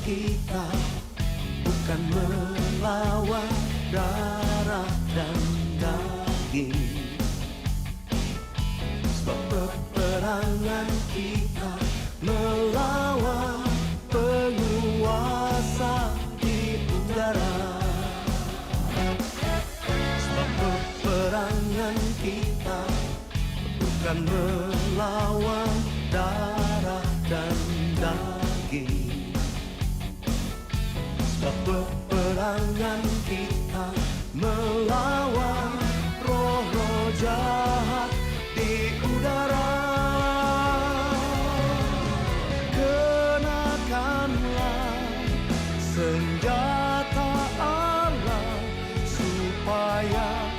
kita bukan melawan darah dan daging, sebab peperangan kita melawan penguasa di udara. Sebab peperangan kita bukan melawan darah dan daging, sebab peperangan kita melawan roh-roh jahat di udara. Kenakanlah senjata Allah supaya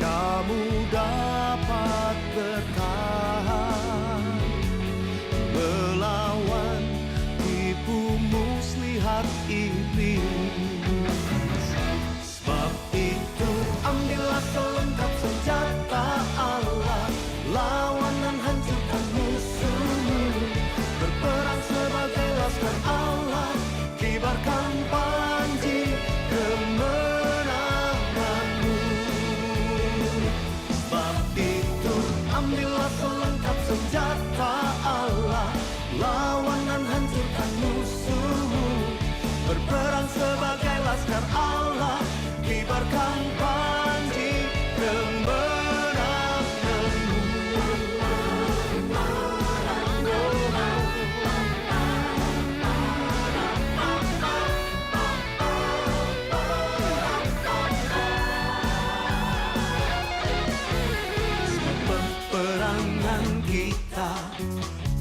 kamu dapat bertahan melawan tipu muslihat iblis. Sebab itu ambillah selengkap senjata Allah, lawan dan hancurkan musuhmu, berperang sebagai laskar Allah, kibarkan panji kemenanganmu. Sebab itu ambillah selengkap senjata Allah, lawan dan hancurkan musuhmu, berperang sebagai laskar Allah, kibarkan panji kemenanganmu. Sebab peperangan kita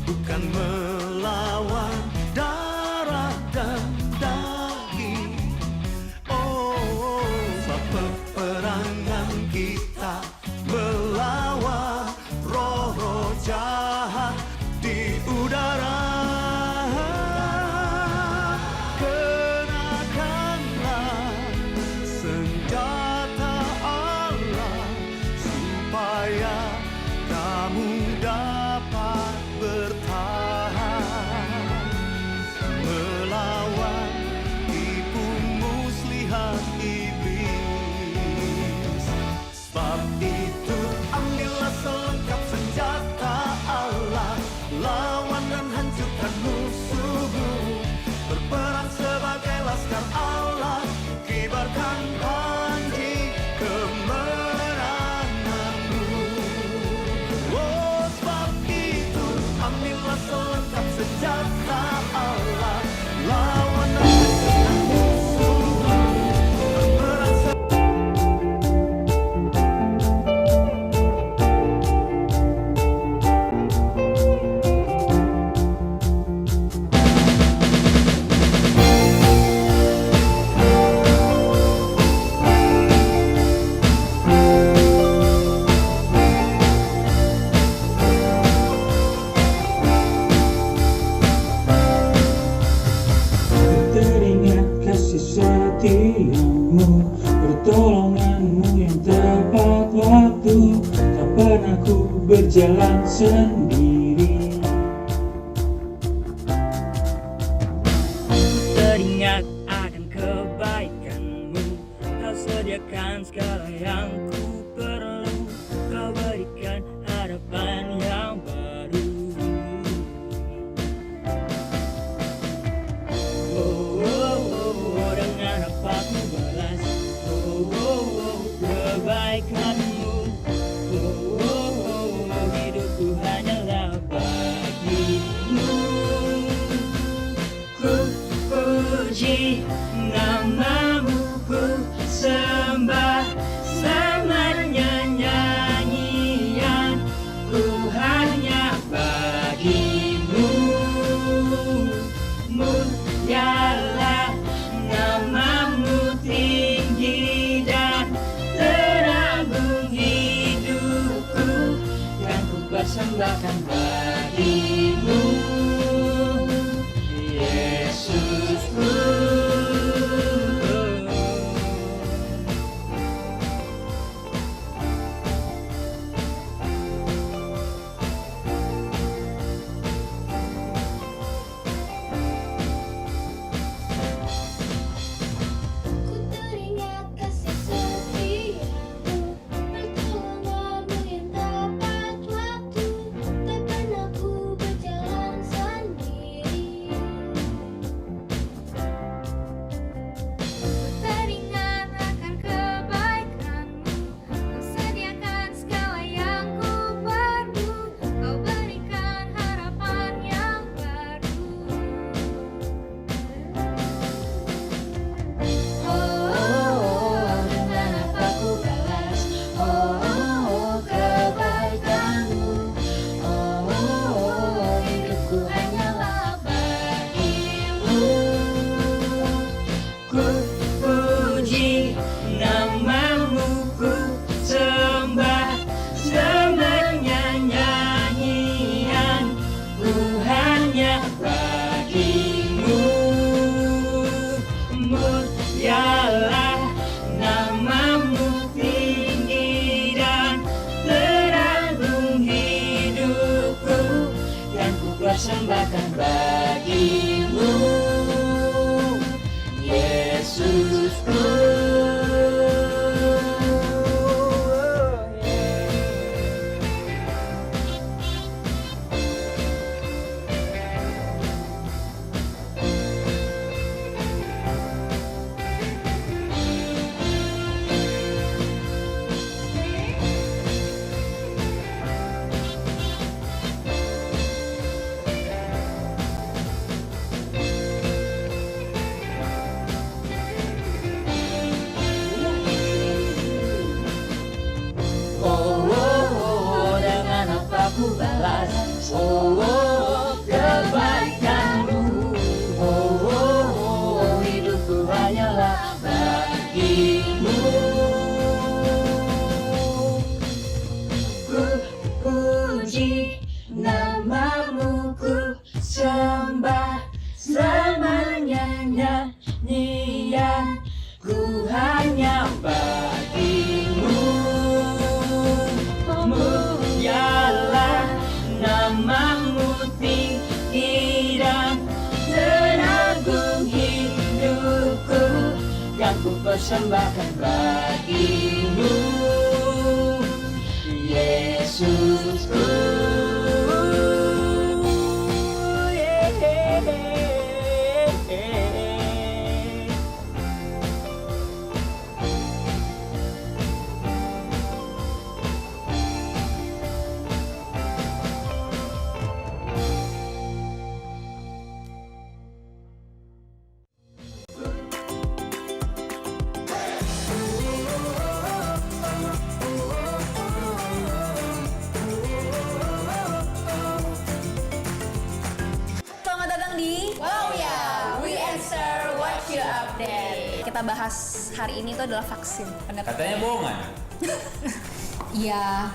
bukan melawan darah dan daging. Oh, sebab peperangan kita melawan roh-roh jahat di udara. Kenakanlah senjata Allah supaya kamu dapat bertahan melawan tipu muslihat iblis. Sebab itu ambillah selengkap senjata Allah, lawan dan hancurkan musuhmu, berperang sebagai laskar Allah, kibarkan panji kemenanganmu. Oh, sebab itu ambillah selengkap senjata Allah, lawan dan hancurkan musuhmu, berperang teringat kasih setiamu, pertolonganmu yang tepat waktu. Tak pernah ku berjalan sendiri. Teringat akan kebaikanmu, kau sediakan segala yang ku perlu, kau berikan harapan yang baru. Dengan apa ku balas kebaikanmu. Hidupku hanyalah bagimu. Ku puji namamu, ku sembah sebenarnya nyanyian ku hanya bagimu. Mulialah namamu, tinggi dan teragung hidupku, yang ku persembahkan bagimu, Yesusku. persembahkan bagimu, Yesusku. Dengan apa ku balas kebaikanmu. Hidupku hanyalah bagimu. Ku puji namamu, ku sembah selamanya. Nyanyian ku hanya bagimu. Mulialah namamu tinggi dan teragung, hidupku yang ku persembahkan bagimu, Yesusku. Selamat datang di Wow Ya, We Answer What You Update. Kita bahas hari ini itu adalah vaksin. Katanya bohongan. Ya,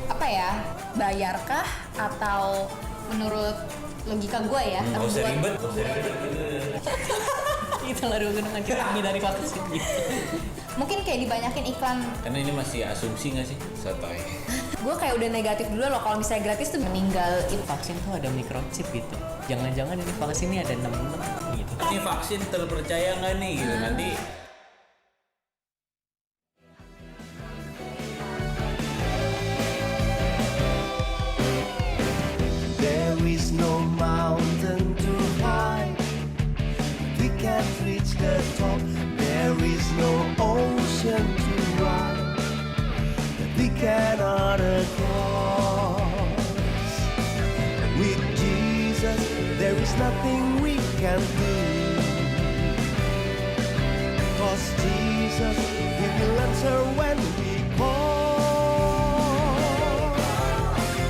apa ya? Bayarkah atau menurut logika gue ya? Gak usah ribet. Itu lah dulu ini dari vaksin gitu. Mungkin kayak dibanyakin iklan. Karena ini masih asumsi nggak sih? Sotoy. Gue kayak udah negatif dulu loh, kalau misalnya gratis tuh meninggal. Vaksin tuh ada microchip gitu. Jangan-jangan ini vaksin ini ada 6 gitu. Ini vaksin terpercaya nggak nih gitu nanti. There is no mountain too high we can't reach the top. There is no ocean too wide that we cannot cross. With Jesus there is nothing we can do. 'Cause Jesus, He will answer when we call.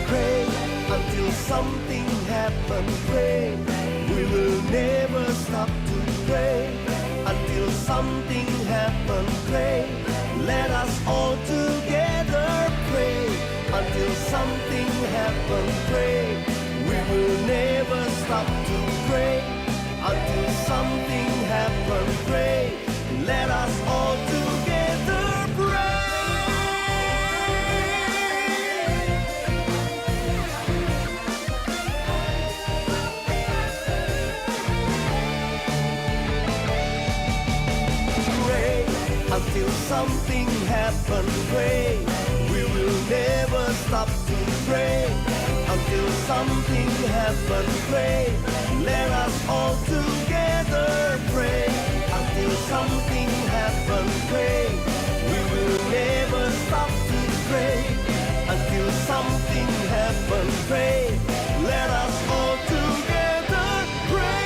Pray until something happens. Pray, we will never stop to pray until something happens. Pray, let us all together pray until something happens. Pray, we will never stop to pray until something happens. Pray, let us all together pray. Pray until something happens. Pray, we will never stop to pray until something happens. Pray, let us all together pray until something happens. Pray, we will never stop to pray until something happens. Pray, let us all together pray.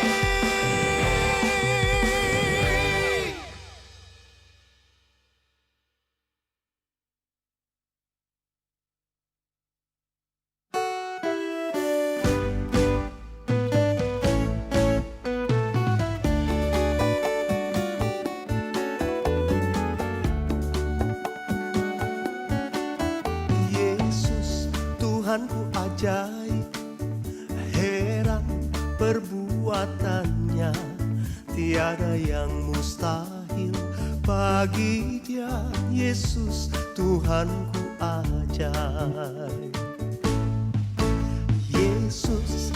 Yesus, Tuhanku ajaib, heran perbuatannya, tiada yang mustahil bagi Dia. Yesus, Tuhanku ajaib. Yesus,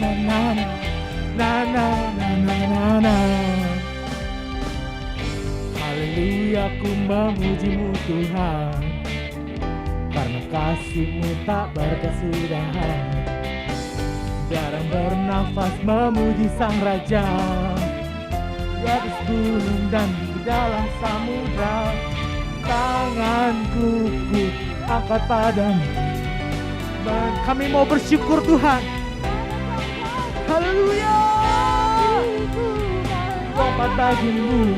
na na na na na na na na. Haleluya, ku memuji-Mu Tuhan, karena kasih-Mu tak berkesudahan. Jarang bernafas memuji Sang Raja, di atas gunung dan di dalam samudra. Tanganku ku angkat padamu, dan kami mau bersyukur Tuhan. Haleluya, tobat bagimu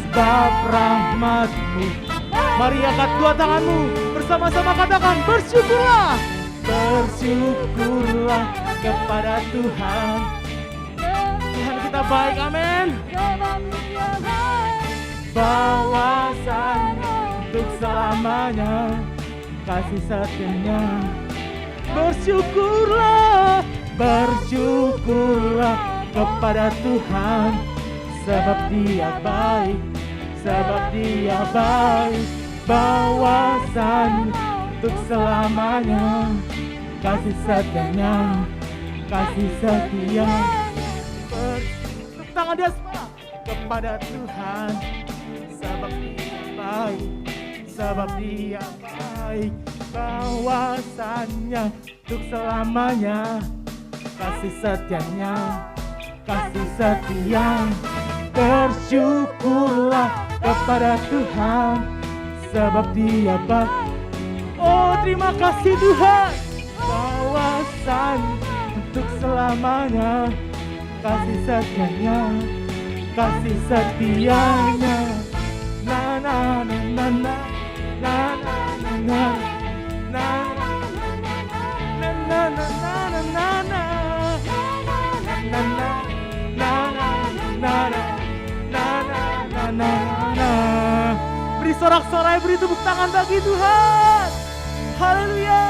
sebab rahmat-Mu. Mari angkat dua tanganmu, bersama-sama katakan bersyukurlah. Bersyukurlah kepada Tuhan. Tuhan kita baik, amin. Bawasan untuk selamanya. kasih setianya. Bersyukurlah, bersyukurlah kepada Tuhan, sebab Dia baik, sebab Dia baik. Bawasan untuk selamanya, kasih setianya, kasih setia. Tepuk tangan dia semua kepada Tuhan, sebab Dia baik, sebab Dia baik. Bawasannya untuk selamanya, kasih setianya, kasih setia. Bersyukurlah kepada Tuhan, sebab Dia baik. Oh, terima kasih Tuhan. Bawasan untuk selamanya, kasih setianya, kasih setianya. Na na na na na na na na na na na na na na na na. Beri sorak-sorai, beri tepuk tangan bagi Tuhan. Haleluya.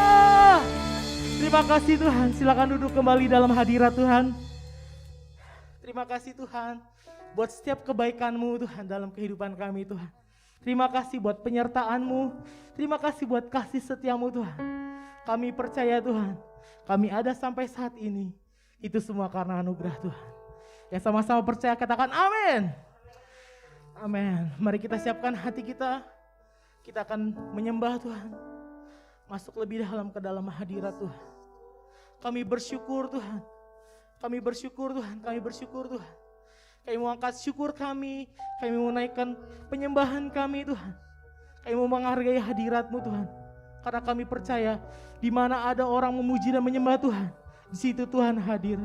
Terima kasih Tuhan. Silakan duduk kembali dalam hadirat Tuhan. Terima kasih Tuhan buat setiap kebaikan-Mu Tuhan dalam kehidupan kami Tuhan. Terima kasih buat penyertaan-Mu. Terima kasih buat kasih setia-Mu Tuhan. Kami percaya Tuhan, kami ada sampai saat ini, itu semua karena anugerah Tuhan. Yang sama-sama percaya katakan amin. Amin. Mari kita siapkan hati kita. Kita akan menyembah Tuhan. Masuk lebih dalam ke dalam hadirat Tuhan. Kami bersyukur Tuhan. Kami bersyukur Tuhan. Kami bersyukur Tuhan. Kami mau angkat syukur kami. Kami mau naikkan penyembahan kami Tuhan. Kami mau menghargai hadirat-Mu Tuhan. Karena kami percaya di mana ada orang memuji dan menyembah Tuhan, di situ Tuhan hadir.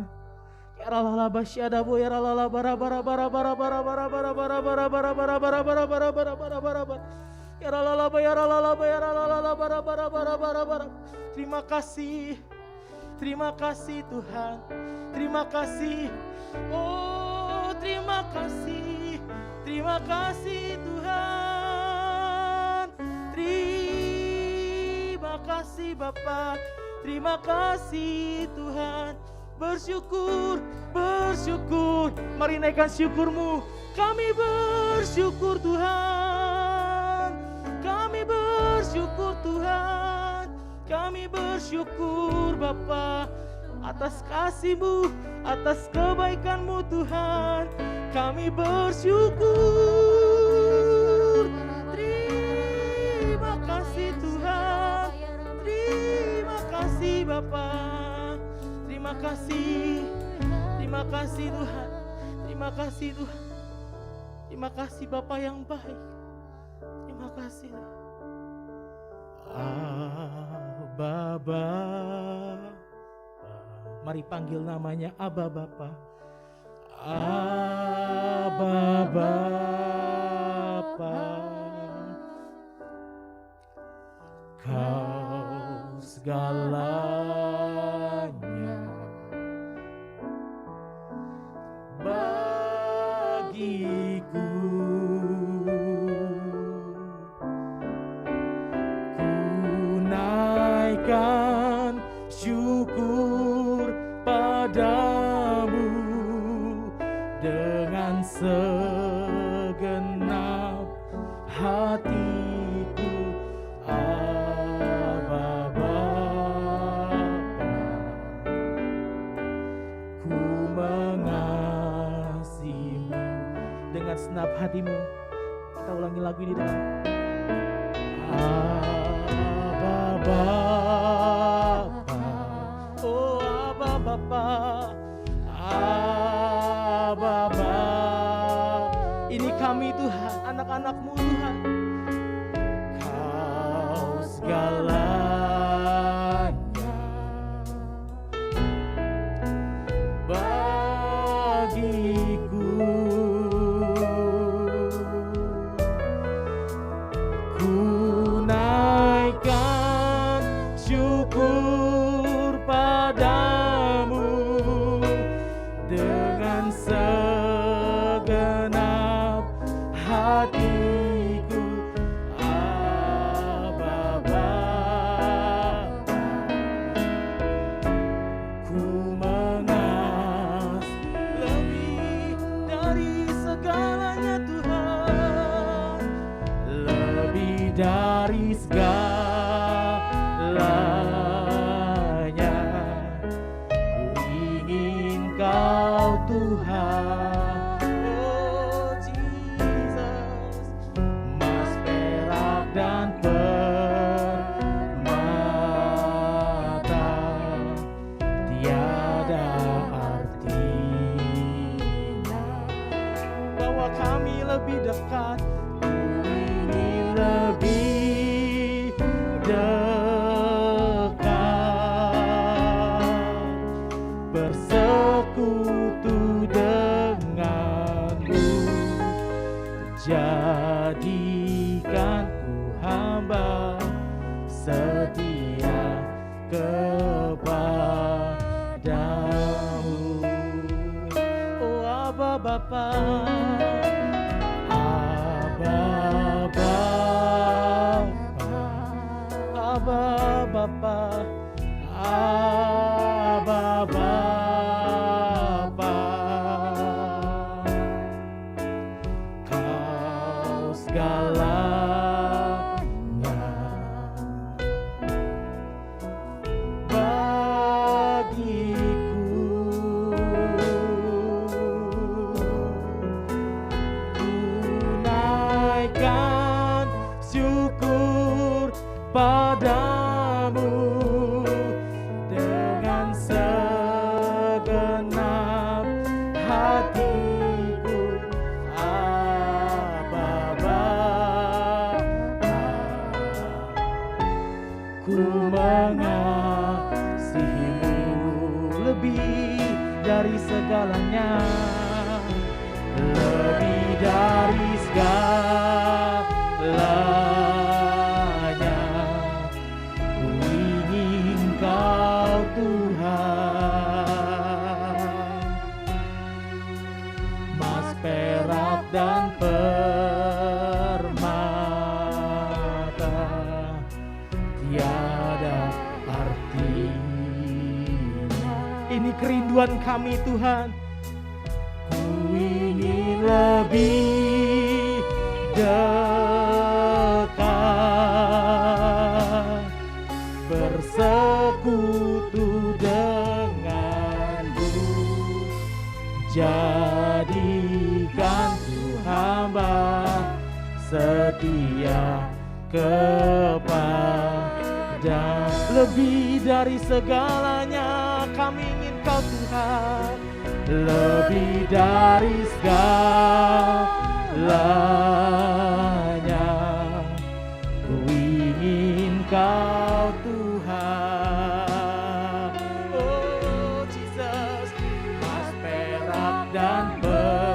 Ya Allah basyadabu ya Allah bara bara bara bara bara bara bara bara bara bara bara bara bara bara bara bara bara bara. Ya Allah ya Allah ya Allah bara bara bara bara bara. Terima kasih. Terima kasih Tuhan. Terima kasih. Oh, terima kasih. Terima kasih Tuhan. Terima kasih Bapa. Terima kasih Tuhan. Bersyukur, bersyukur. Mari naikkan syukur-Mu. Kami bersyukur Tuhan. Kami bersyukur Tuhan. Kami bersyukur Bapa atas kasih-Mu, atas kebaikan-Mu Tuhan. Kami bersyukur. Terima kasih Tuhan. Terima kasih Bapa. Terima kasih. Terima kasih Tuhan. Terima kasih Tuhan. Terima kasih Bapa yang baik. Terima kasih. Abba Bapa. Mari panggil namanya Abba Bapa. Abba Bapa. Kau segalanya bagiku. Ku naikkan syukur padamu dengan segenap hatiku. Abba Bapa, ku mengasihimu dengan segenap hatimu. Kita ulangi lagu ini dengan Abba Bapa. Oh Abba Bapa, Abba Bapa. Ini kami Tuhan, anak-anak-Mu Tuhan. Kau segalanya bagiku. Ku naikkan syukur padamu dengan segenap hatiku. Abba Bapa, setia kepadamu. Oh Aba Bapa, Aba Bapa, Aba Bapa, Aba Bapa, Kau segalanya bagiku. Tunaikan syukur padamu dengan segenap hatiku. Aba Bapa, ku mengasihimu lebih dari segalanya, lebih dari segalanya. Ku ingin Kau Tuhan, emas, perak, dan permata tiada artinya. Ini kerinduan kami Tuhan. Ku ingin lebih dekat, bersekutu denganmu. Jadikan ku hamba setia kepada. Lebih dari segalanya kami ingin Kau Tuhan, lebih dari segalanya ku ingin Kau Tuhan. Oh Jesus, emas, perak, dan permata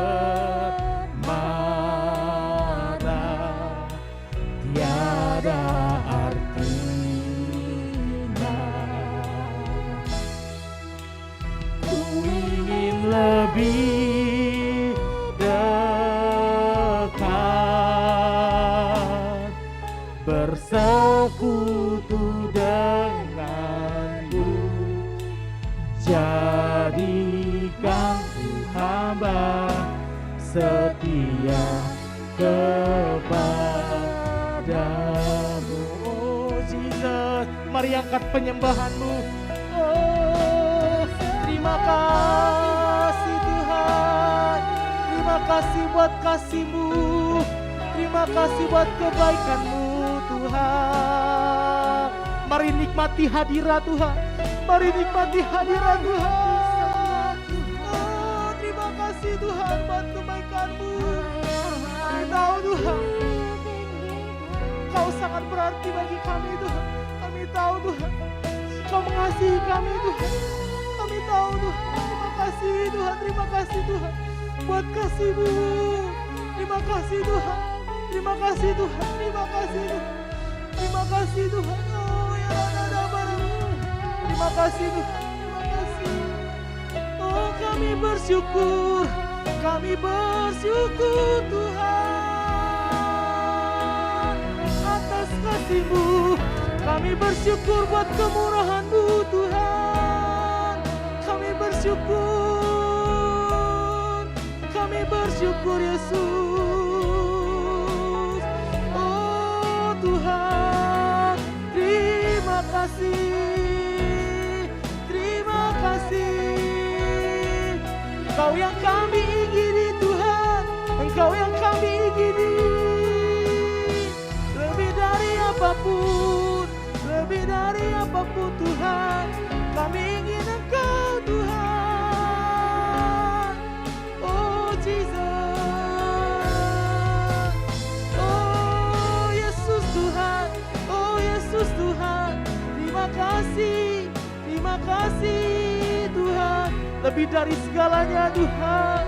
tiada artinya. Ku ingin lebih dekat, bersekutu denganmu. Jadikan ku hamba setia kepadamu. Oh Jesus, mari angkat penyembahanmu. Oh, terima kasih Tuhan. Terima kasih buat kasih-Mu. Terima kasih buat kebaikan-Mu Tuhan. Mari nikmati hadirat Tuhan. Mari nikmati hadirat Tuhan. Oh, terima kasih Tuhan buat kebaikan-Mu. Kami tahu Tuhan, Kau sangat berarti bagi kami Tuhan. Kami tahu Tuhan, Kau mengasihi kami Tuhan. Kami tahu Tuhan. Terima kasih Tuhan. Terima kasih Tuhan buat kasih-Mu. Terima kasih Tuhan. Terima kasih Tuhan. Terima kasih Tuhan. Terima kasih Tuhan. Oh ya ada barang. Terima kasih Tuhan. Terima kasih. Oh kami bersyukur. Kami bersyukur Tuhan atas kasih-Mu. Kami bersyukur buat kemurahan-Mu Tuhan. Kami bersyukur. Kami bersyukur Yesus. Oh Tuhan, terima kasih. Terima kasih. Engkau yang kami ingini Tuhan. Engkau yang kami ingini. Lebih dari apapun. Lebih dari apapun Tuhan. Kami ingin Engkau Tuhan. Oh Jesus. Oh Yesus Tuhan. Oh Yesus Tuhan. Terima kasih. Terima kasih Tuhan. Lebih dari segalanya Tuhan.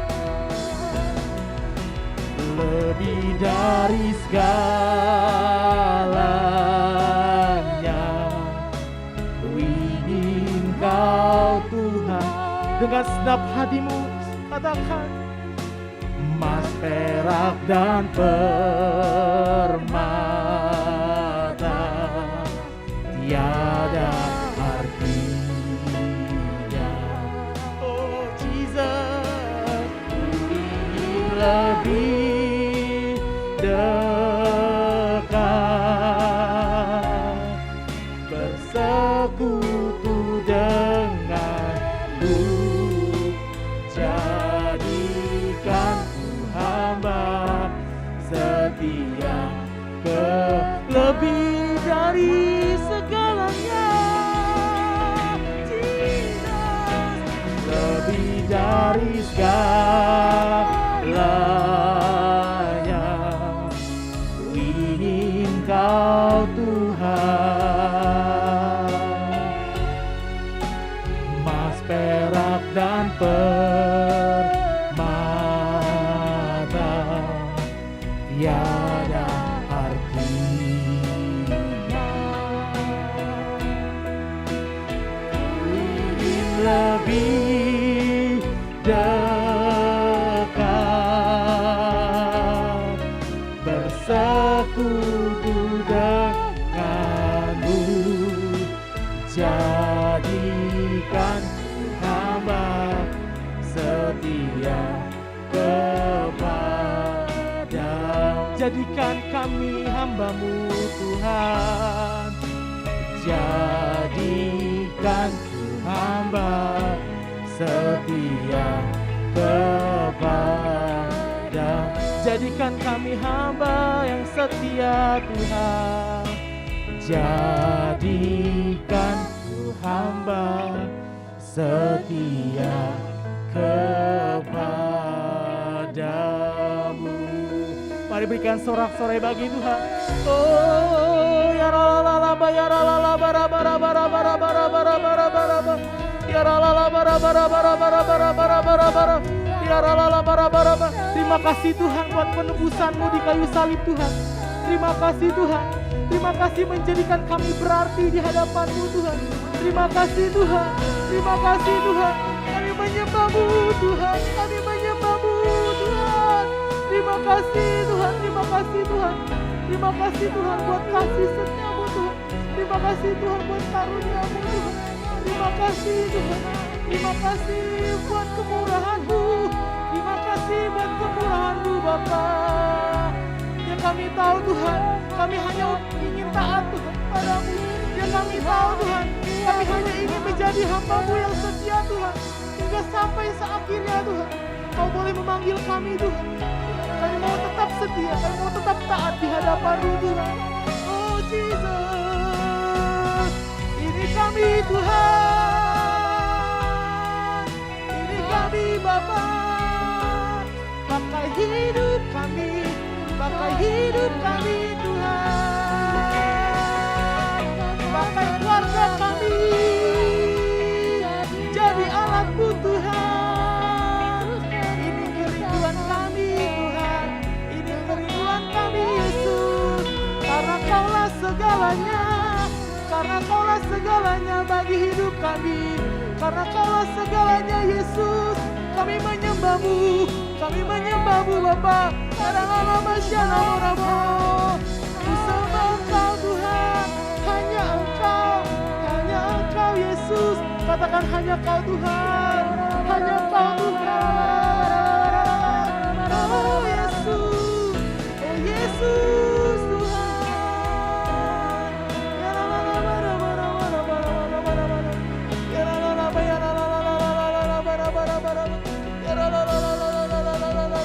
Lebih dari segalanya dengan segenap hatimu katakan, emas, perak, dan permata tiada artinya. Oh Jesus, ingin lebih dekat, bersekutu denganmu, jadikan ku hamba setia lebih dari segalanya. Jesus, lebih dari segalanya, ku ingin Kau Tuhan. Emas, perak, dan permata tiada artinya. Ku ingin lebih dekat, bersekutu denganmu, jadikan hamba setia kepada. Jadikan kami hamba-Mu Tuhan, jadikan ku hamba setia kepada. Jadikan kami hamba yang setia Tuhan, jadikan ku hamba setia kepadamu. Mari berikan sorak-sorai bagi Tuhan. Oh ya ralalaba ya ralalaba bara ya ralalaba ya ralalaba. Terima kasih Tuhan buat penebusan-Mu di kayu salib Tuhan. Terima kasih Tuhan. Terima kasih menjadikan kami berarti di hadapan-Mu Tuhan. Terima kasih Tuhan. Terima kasih Tuhan. Kami menyembah-Mu Tuhan. Kami menyembah-Mu Tuhan. Terima kasih Tuhan. Terima kasih Tuhan. Terima kasih Tuhan buat kasih setia-Mu Tuhan. Terima kasih Tuhan buat karunia-Mu Tuhan. Terima kasih Tuhan. Terima kasih buat kemurahan-Mu. Terima kasih buat kemurahan-Mu Bapa. Yang kami tahu Tuhan, kami hanya ingin taat Tuhan padamu. Yang kami tahu Tuhan, kami hanya ingin menjadi hamba-Mu yang setia Tuhan. Hingga sampai seakhirnya Tuhan, Kau boleh memanggil kami Tuhan. Kami mau tetap setia, kami mau tetap taat di hadapan-Mu Tuhan. Oh Jesus, ini kami Tuhan, ini kami Bapa. Pakai hidup kami, pakai hidup kami Tuhan. Pakai keluarga kami, jadi alat-Mu Tuhan. Ini kerinduan kami Tuhan, ini kerinduan kami Yesus. Karena Kaulah segalanya, karena Kaulah segalanya bagi hidup kami. Karena Kaulah segalanya Yesus, kami menyembah-Mu, kami menyembah-Mu Bapa. Ku sembah Engkau Tuhan, hanya Engkau Yesus. Katakan hanya Kau Tuhan, hanya Kau Tuhan. Oh Yesus, oh Yesus Tuhan. Ya la la la la la la la la la la la. Ya la la la la ya la la la la la la la la la la. Ya la la la la la la la la la la la.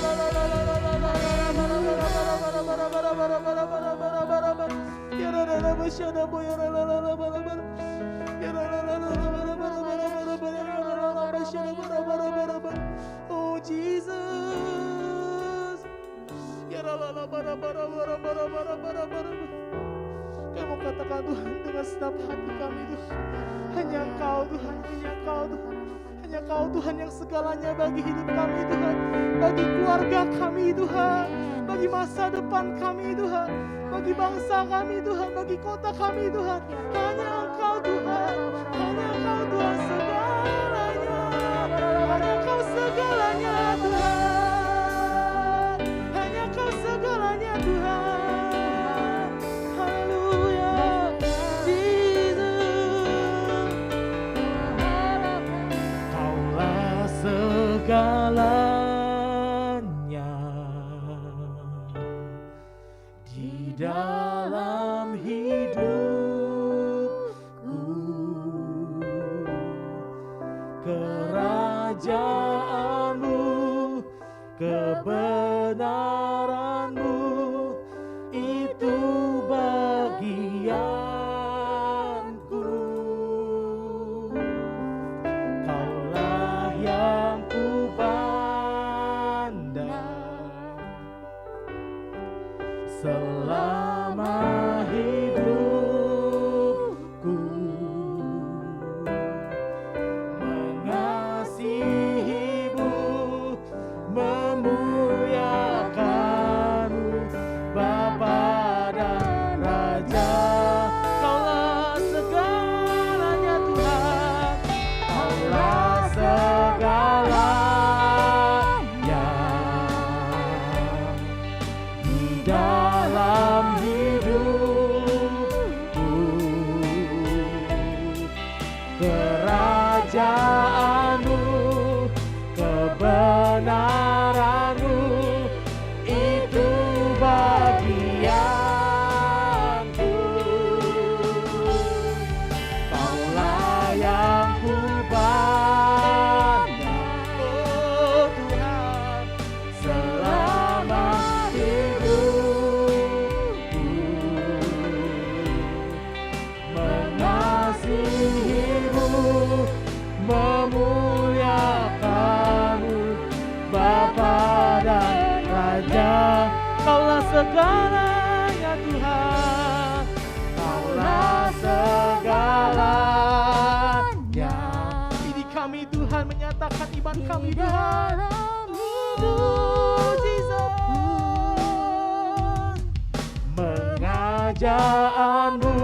Oh Jesus, kami mau katakan Tuhan dengan segenap hati kami Tuhan, hanya Engkau Tuhan, hanya Engkau Tuhan. Hanya Kau Tuhan yang segalanya bagi hidup kami Tuhan, bagi keluarga kami Tuhan, bagi masa depan kami Tuhan, bagi bangsa kami Tuhan, bagi kota kami Tuhan. Hanya Engkau Tuhan, hanya Engkau Tuhan segalanya. Kerajaan-Mu, kebenaran-Mu, itu bagianku. Kaulah yang ku pandang, oh Tuhan, selama hidupku. Mengasihi-Mu, memuliakan-Mu, Bapa dan Raja. Kaulah segalanya Tuhan, Kaulah segalanya. Ini kami Tuhan menyatakan iman kami Tuhan. Oh Jesus, mengajarmu,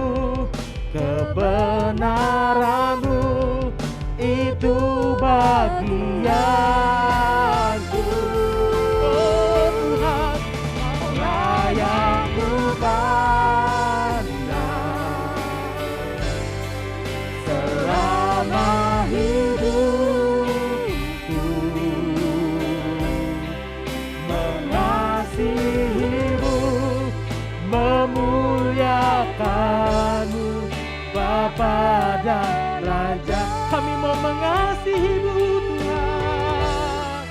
kebenaran-Mu, itu bagianku. Oh Tuhan, Kaulah yang ku pandang selama hidupku. Mengasihi-Mu, memuliakan-Mu, Bapa dan Raja. Kami mau mengasihi-Mu Tuhan,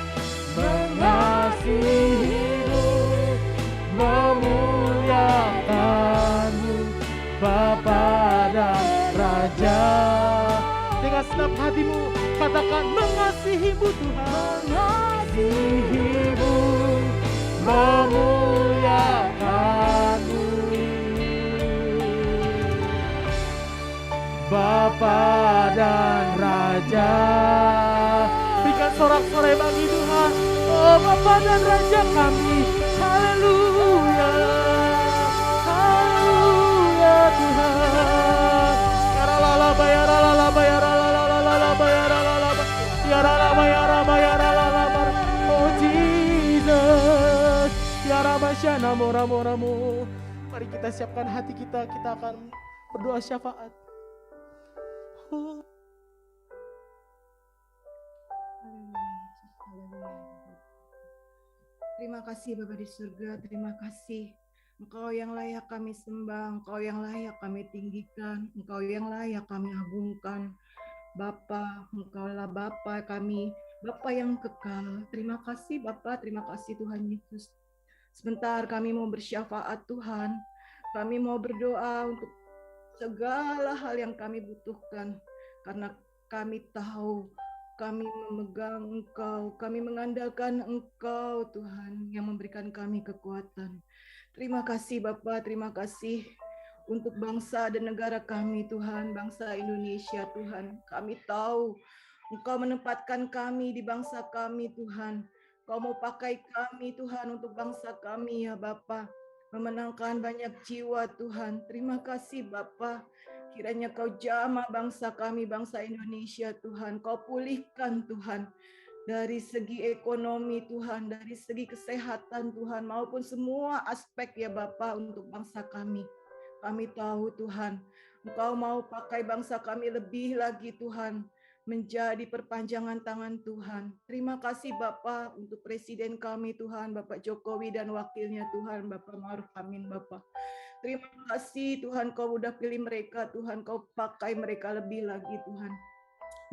mengasihi-Mu, memuliakan-Mu, Bapa dan Raja. Dengan senap hatimu katakan mengasihi-Mu Tuhan, mengasihi-Mu, memuliakan-Mu, Bapa dan Raja. Berikan sorak-sorai bagi Tuhan. Oh Bapa dan Raja kami. Haleluya, haleluya Tuhan. Yaralala bayaralala bayaralala bayaralala yarala bayara bayaralala. Oh Jesus, yarabashana mora-moramu. Mari kita siapkan hati kita akan berdoa syafaat. Oh. Terima kasih Bapa di surga, terima kasih. Engkau yang layak kami sembah, Engkau yang layak kami tinggikan, Engkau yang layak kami agungkan. Bapa, Engkaulah Bapa kami, Bapa yang kekal. Terima kasih Bapa, terima kasih Tuhan Yesus. Sebentar kami mau bersyafaat Tuhan, kami mau berdoa untuk segala hal yang kami butuhkan, karena kami tahu kami memegang Engkau, kami mengandalkan Engkau Tuhan yang memberikan kami kekuatan. Terima kasih Bapa, terima kasih untuk bangsa dan negara kami Tuhan, bangsa Indonesia Tuhan. Kami tahu Engkau menempatkan kami di bangsa kami Tuhan. Kau mau pakai kami Tuhan untuk bangsa kami ya Bapa, memenangkan banyak jiwa Tuhan. Terima kasih Bapa. Kiranya Kau jamah bangsa kami, bangsa Indonesia Tuhan. Kau pulihkan Tuhan dari segi ekonomi Tuhan, dari segi kesehatan Tuhan, maupun semua aspek ya Bapa untuk bangsa kami. Kami tahu Tuhan, Engkau mau pakai bangsa kami lebih lagi Tuhan, menjadi perpanjangan tangan Tuhan. Terima kasih Bapa untuk Presiden kami Tuhan, Bapak Jokowi dan wakilnya Tuhan, Bapak Ma'ruf Amin Bapa. Terima kasih Tuhan, Kau udah pilih mereka Tuhan, Kau pakai mereka lebih lagi Tuhan.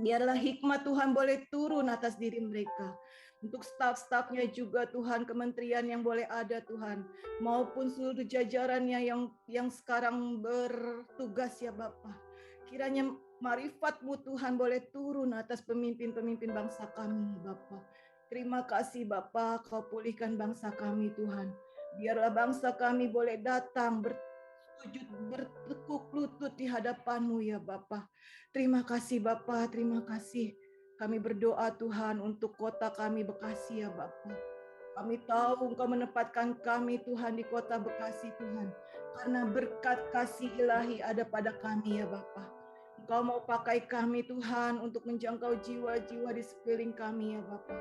Biarlah hikmat Tuhan boleh turun atas diri mereka. Untuk staf-stafnya juga Tuhan, kementerian yang boleh ada Tuhan, maupun seluruh jajarannya yang sekarang bertugas ya Bapa. Kiranya marifat-Mu Tuhan boleh turun atas pemimpin-pemimpin bangsa kami Bapa. Terima kasih Bapa, Kau pulihkan bangsa kami Tuhan. Biarlah bangsa kami boleh datang bersujud, bertekuk lutut di hadapan-Mu ya Bapa. Terima kasih Bapa, terima kasih. Kami berdoa Tuhan untuk kota kami Bekasi ya Bapa. Kami tahu Engkau menempatkan kami Tuhan di kota Bekasi Tuhan, karena berkat kasih ilahi ada pada kami ya Bapa. Engkau mau pakai kami Tuhan untuk menjangkau jiwa-jiwa di sekeliling kami ya Bapa.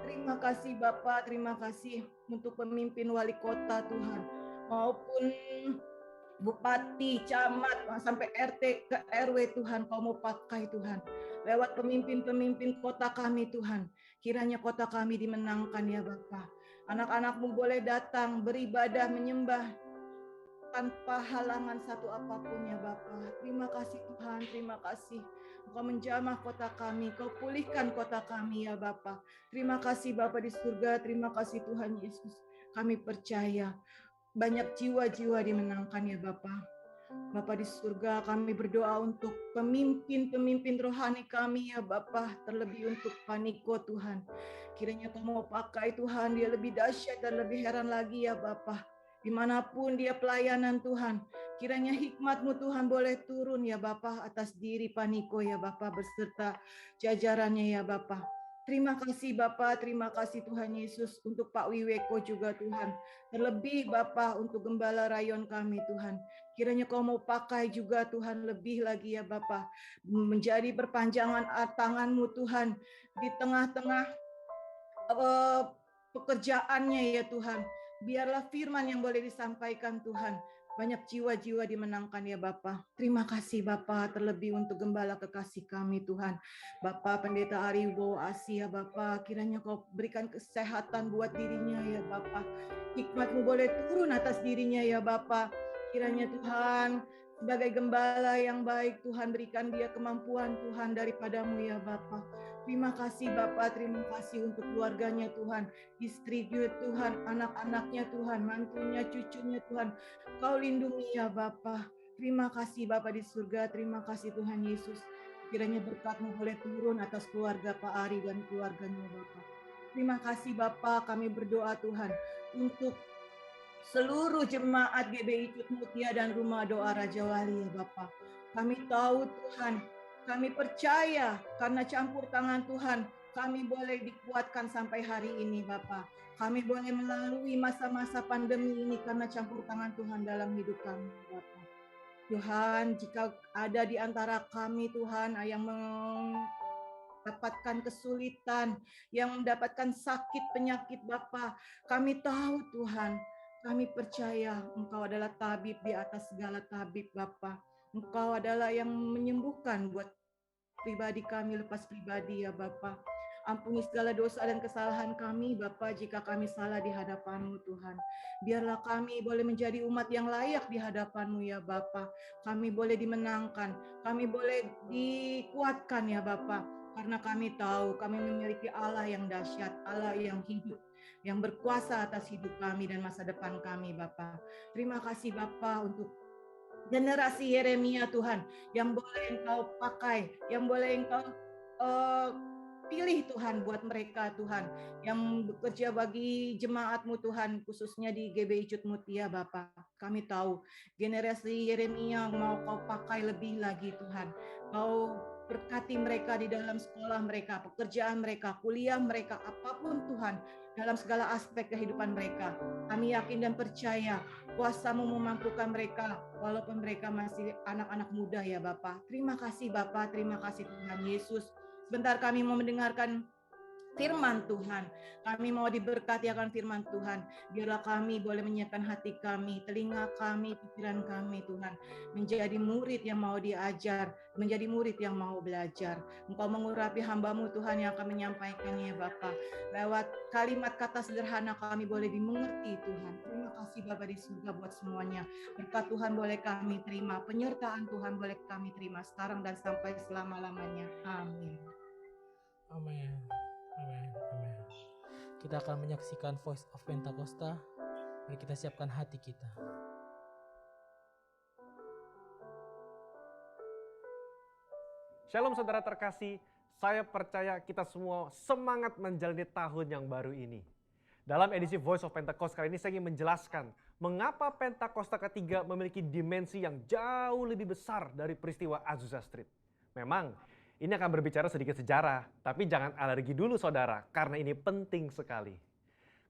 Terima kasih Bapa, terima kasih untuk pemimpin wali kota Tuhan, maupun Bupati, camat, sampai RT ke RW Tuhan, Kau mau pakai Tuhan. Lewat pemimpin-pemimpin kota kami Tuhan, kiranya kota kami dimenangkan ya Bapa. Anak-anakmu boleh datang, beribadah, menyembah tanpa halangan satu apapun ya Bapa. Terima kasih Tuhan, terima kasih. Engkau menjamah kota kami, Kau pulihkan kota kami ya Bapa. Terima kasih Bapa di surga, terima kasih Tuhan Yesus. Kami percaya banyak jiwa-jiwa dimenangkan ya Bapa. Bapa di surga, kami berdoa untuk pemimpin-pemimpin rohani kami ya Bapa, terlebih untuk Paniko Tuhan. Kiranya Kau mau pakai Tuhan, dia lebih dahsyat dan lebih heran lagi ya Bapa. Dimanapun dia pelayanan Tuhan, kiranya hikmat-Mu Tuhan boleh turun ya Bapa atas diri Paniko ya Bapa beserta jajarannya ya Bapa. Terima kasih Bapa, terima kasih Tuhan Yesus untuk Pak Wiweko juga Tuhan. Terlebih Bapa untuk gembala rayon kami Tuhan. Kiranya Kau mau pakai juga Tuhan lebih lagi ya Bapa. Menjadi perpanjangan tangan-Mu Tuhan di tengah-tengah pekerjaannya ya Tuhan. Biarlah firman yang boleh disampaikan Tuhan. Banyak jiwa-jiwa dimenangkan ya Bapa. Terima kasih Bapa, terlebih untuk gembala kekasih kami Tuhan. Bapa Pendeta Ari Wibowo Asih ya Bapa, kiranya Kau berikan kesehatan buat dirinya ya Bapa. Hikmat-Mu boleh turun atas dirinya ya Bapa. Kiranya Tuhan sebagai gembala yang baik Tuhan berikan dia kemampuan Tuhan daripada-Mu ya Bapa. Terima kasih Bapa, terima kasih untuk keluarganya Tuhan, istri dia Tuhan, anak-anaknya Tuhan, mantunya, cucunya Tuhan. Kau lindungi ya Bapa. Terima kasih Bapa di surga, terima kasih Tuhan Yesus. Kiranya berkat-Mu boleh turun atas keluarga Pak Ari dan keluarganya Bapa. Terima kasih Bapa, kami berdoa Tuhan untuk seluruh jemaat GBI Cut Mutia dan Rumah Doa Raja Wali ya Bapa. Kami tahu Tuhan, kami percaya karena campur tangan Tuhan, kami boleh dikuatkan sampai hari ini Bapa. Kami boleh melalui masa-masa pandemi ini karena campur tangan Tuhan dalam hidup kami Bapa. Tuhan, jika ada di antara kami Tuhan yang mendapatkan kesulitan, yang mendapatkan sakit penyakit Bapa, kami tahu Tuhan, kami percaya Engkau adalah tabib di atas segala tabib Bapa. Engkau adalah yang menyembuhkan buat pribadi kami lepas pribadi ya Bapa. Ampuni segala dosa dan kesalahan kami Bapa jika kami salah di hadapan-Mu Tuhan. Biarlah kami boleh menjadi umat yang layak di hadapan-Mu ya Bapa. Kami boleh dimenangkan, kami boleh dikuatkan ya Bapa. Karena kami tahu kami memiliki Allah yang dahsyat, Allah yang hidup, yang berkuasa atas hidup kami dan masa depan kami Bapa. Terima kasih Bapa untuk generasi Yeremia Tuhan, yang boleh Engkau pakai, yang boleh Engkau pilih Tuhan buat mereka Tuhan, yang bekerja bagi jemaat-Mu Tuhan, khususnya di GBI Cut Mutia Bapa. Kami tahu generasi Yeremia mau Kau pakai lebih lagi Tuhan. Kau berkati mereka di dalam sekolah mereka, pekerjaan mereka, kuliah mereka, apapun Tuhan, dalam segala aspek kehidupan mereka. Kami yakin dan percaya kuasa-Mu memampukan mereka walaupun mereka masih anak-anak muda ya Bapa. Terima kasih Bapa, terima kasih Tuhan Yesus. Sebentar kami mau mendengarkan firman Tuhan. Kami mau diberkati akan firman Tuhan. Biarlah kami boleh menyiapkan hati kami, telinga kami, pikiran kami Tuhan. Menjadi murid yang mau diajar, menjadi murid yang mau belajar. Engkau mengurapi hamba-Mu Tuhan yang akan menyampaikannya Bapa. Lewat kalimat kata sederhana kami boleh dimengerti Tuhan. Terima kasih Bapa di surga buat semuanya. Berkat Tuhan boleh kami terima, penyertaan Tuhan boleh kami terima sekarang dan sampai selama-lamanya. Amin. Amin. Amin. Amin. Kita akan menyaksikan Voice of Pentakosta. Mari kita siapkan hati kita. Shalom saudara terkasih, saya percaya kita semua semangat menjalani tahun yang baru ini. Dalam edisi Voice of Pentecost kali ini saya ingin menjelaskan mengapa Pentakosta ketiga memiliki dimensi yang jauh lebih besar dari peristiwa Azusa Street. Memang ini akan berbicara sedikit sejarah, tapi jangan alergi dulu saudara, karena ini penting sekali.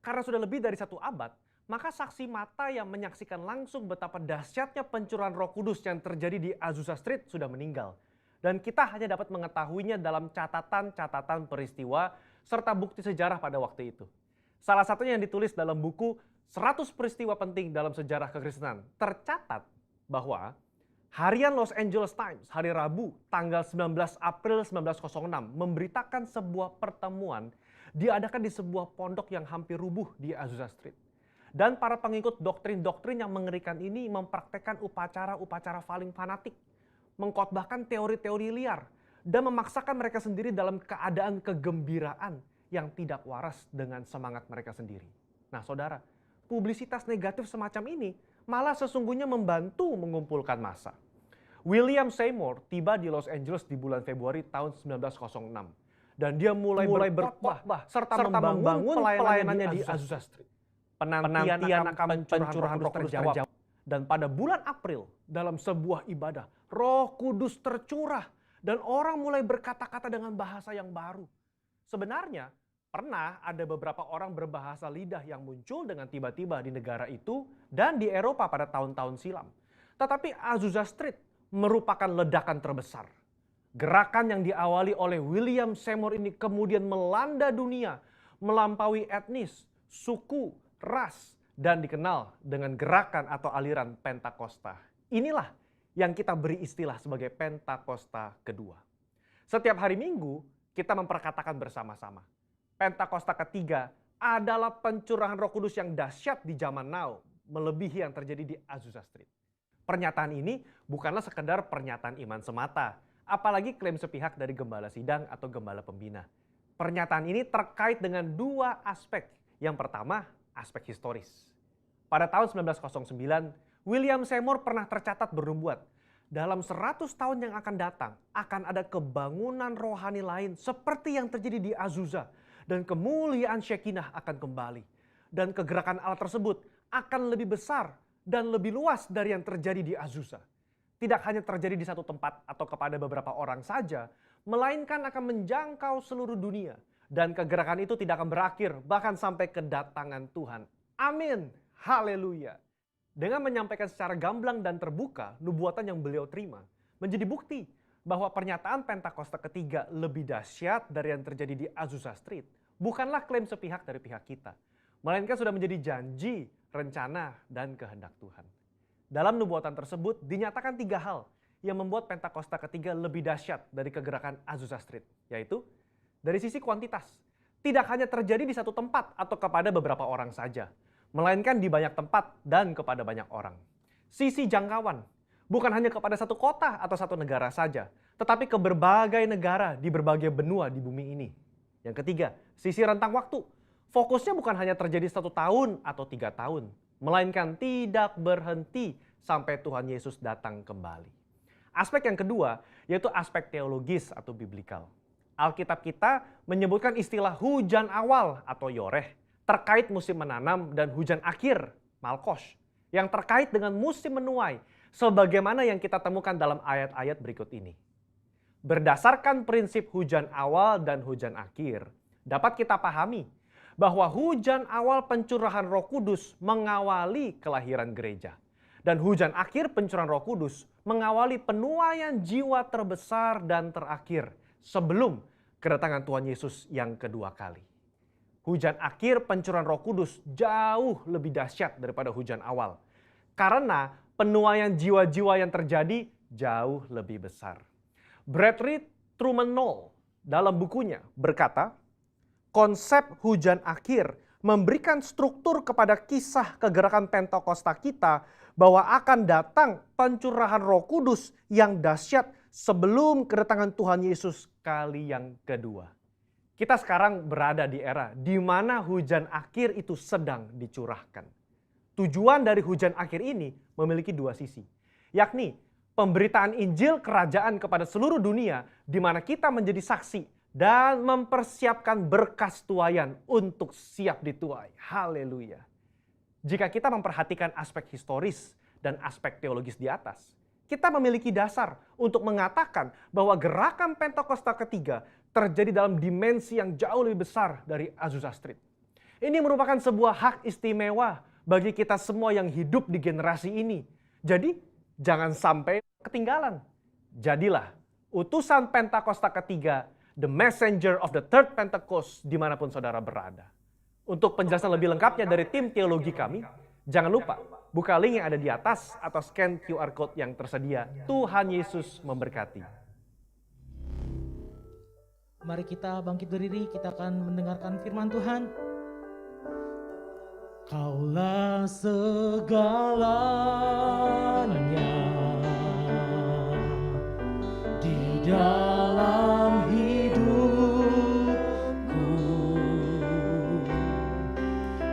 Karena sudah lebih dari 1 abad, maka saksi mata yang menyaksikan langsung betapa dahsyatnya pencurahan Roh Kudus yang terjadi di Azusa Street sudah meninggal. Dan kita hanya dapat mengetahuinya dalam catatan-catatan peristiwa serta bukti sejarah pada waktu itu. Salah satunya yang ditulis dalam buku 100 peristiwa penting dalam sejarah kekristenan tercatat bahwa harian Los Angeles Times hari Rabu tanggal 19 April 1906 memberitakan sebuah pertemuan diadakan di sebuah pondok yang hampir rubuh di Azusa Street. Dan para pengikut doktrin-doktrin yang mengerikan ini mempraktekkan upacara-upacara paling fanatik, mengkhotbahkan teori-teori liar, dan memaksakan mereka sendiri dalam keadaan kegembiraan yang tidak waras dengan semangat mereka sendiri. Nah saudara, publisitas negatif semacam ini malah sesungguhnya membantu mengumpulkan massa. William Seymour tiba di Los Angeles di bulan Februari tahun 1906. Dan dia mulai berkhotbah serta membangun pelayanannya di Azusa Street. Penantian akan pencurahan Roh Kudus terjawab. Dan pada bulan April, dalam sebuah ibadah, Roh Kudus tercurah. Dan orang mulai berkata-kata dengan bahasa yang baru. Sebenarnya, pernah ada beberapa orang berbahasa lidah yang muncul dengan tiba-tiba di negara itu dan di Eropa pada tahun-tahun silam. Tetapi Azusa Street merupakan ledakan terbesar. Gerakan yang diawali oleh William Seymour ini kemudian melanda dunia, melampaui etnis, suku, ras, dan dikenal dengan gerakan atau aliran Pentakosta. Inilah yang kita beri istilah sebagai Pentakosta kedua. Setiap hari Minggu kita memperkatakan bersama-sama, Pentakosta ketiga adalah pencurahan Roh Kudus yang dahsyat di zaman now, melebihi yang terjadi di Azusa Street. Pernyataan ini bukanlah sekedar pernyataan iman semata, apalagi klaim sepihak dari gembala sidang atau gembala pembina. Pernyataan ini terkait dengan dua aspek. Yang pertama, aspek historis. Pada tahun 1909, William Seymour pernah tercatat bernubuat, dalam 100 tahun yang akan datang, akan ada kebangunan rohani lain seperti yang terjadi di Azusa, dan kemuliaan Shekinah akan kembali. Dan kegerakan Allah tersebut akan lebih besar dan lebih luas dari yang terjadi di Azusa. Tidak hanya terjadi di satu tempat atau kepada beberapa orang saja, melainkan akan menjangkau seluruh dunia. Dan kegerakan itu tidak akan berakhir, bahkan sampai kedatangan Tuhan. Amin. Haleluya. Dengan menyampaikan secara gamblang dan terbuka nubuatan yang beliau terima, menjadi bukti bahwa pernyataan Pentakosta ketiga lebih dahsyat dari yang terjadi di Azusa Street bukanlah klaim sepihak dari pihak kita, melainkan sudah menjadi janji, rencana, dan kehendak Tuhan. Dalam nubuatan tersebut dinyatakan 3 hal yang membuat Pentakosta ketiga lebih dahsyat dari kegerakan Azusa Street, yaitu dari sisi kuantitas, tidak hanya terjadi di satu tempat atau kepada beberapa orang saja, melainkan di banyak tempat dan kepada banyak orang. Sisi jangkauan, bukan hanya kepada satu kota atau satu negara saja, tetapi ke berbagai negara di berbagai benua di bumi ini. Yang ketiga, sisi rentang waktu. Fokusnya bukan hanya terjadi 1 tahun atau 3 tahun, melainkan tidak berhenti sampai Tuhan Yesus datang kembali. Aspek yang kedua, yaitu aspek teologis atau biblikal. Alkitab kita menyebutkan istilah hujan awal atau yoreh terkait musim menanam dan hujan akhir, malkosh, yang terkait dengan musim menuai, sebagaimana yang kita temukan dalam ayat-ayat berikut ini. Berdasarkan prinsip hujan awal dan hujan akhir, dapat kita pahami bahwa hujan awal pencurahan Roh Kudus mengawali kelahiran gereja. Dan hujan akhir pencurahan Roh Kudus mengawali penuaian jiwa terbesar dan terakhir sebelum kedatangan Tuhan Yesus yang kedua kali. Hujan akhir pencurahan Roh Kudus jauh lebih dahsyat daripada hujan awal. Karena penuaian jiwa-jiwa yang terjadi jauh lebih besar. Bradley Truman Knoll dalam bukunya berkata, konsep hujan akhir memberikan struktur kepada kisah kegerakan Pentakosta kita bahwa akan datang pencurahan Roh Kudus yang dahsyat sebelum kedatangan Tuhan Yesus kali yang kedua. Kita sekarang berada di era di mana hujan akhir itu sedang dicurahkan. Tujuan dari hujan akhir ini memiliki 2 sisi, yakni pemberitaan Injil Kerajaan kepada seluruh dunia di mana kita menjadi saksi dan mempersiapkan berkas tuaian untuk siap dituai. Haleluya. Jika kita memperhatikan aspek historis dan aspek teologis di atas, kita memiliki dasar untuk mengatakan bahwa gerakan Pentakosta ketiga terjadi dalam dimensi yang jauh lebih besar dari Azusa Street. Ini merupakan sebuah hak istimewa bagi kita semua yang hidup di generasi ini. Jadi, jangan sampai ketinggalan. Jadilah utusan Pentakosta ketiga, the messenger of the third Pentecost, dimanapun saudara berada. Untuk penjelasan lebih lengkapnya dari tim teologi kami, jangan lupa Buka link yang ada di atas atau scan QR Code yang tersedia. Tuhan Yesus memberkati. Mari kita bangkit berdiri, kita akan mendengarkan firman Tuhan. Kaulah segalanya di dalam hidupku,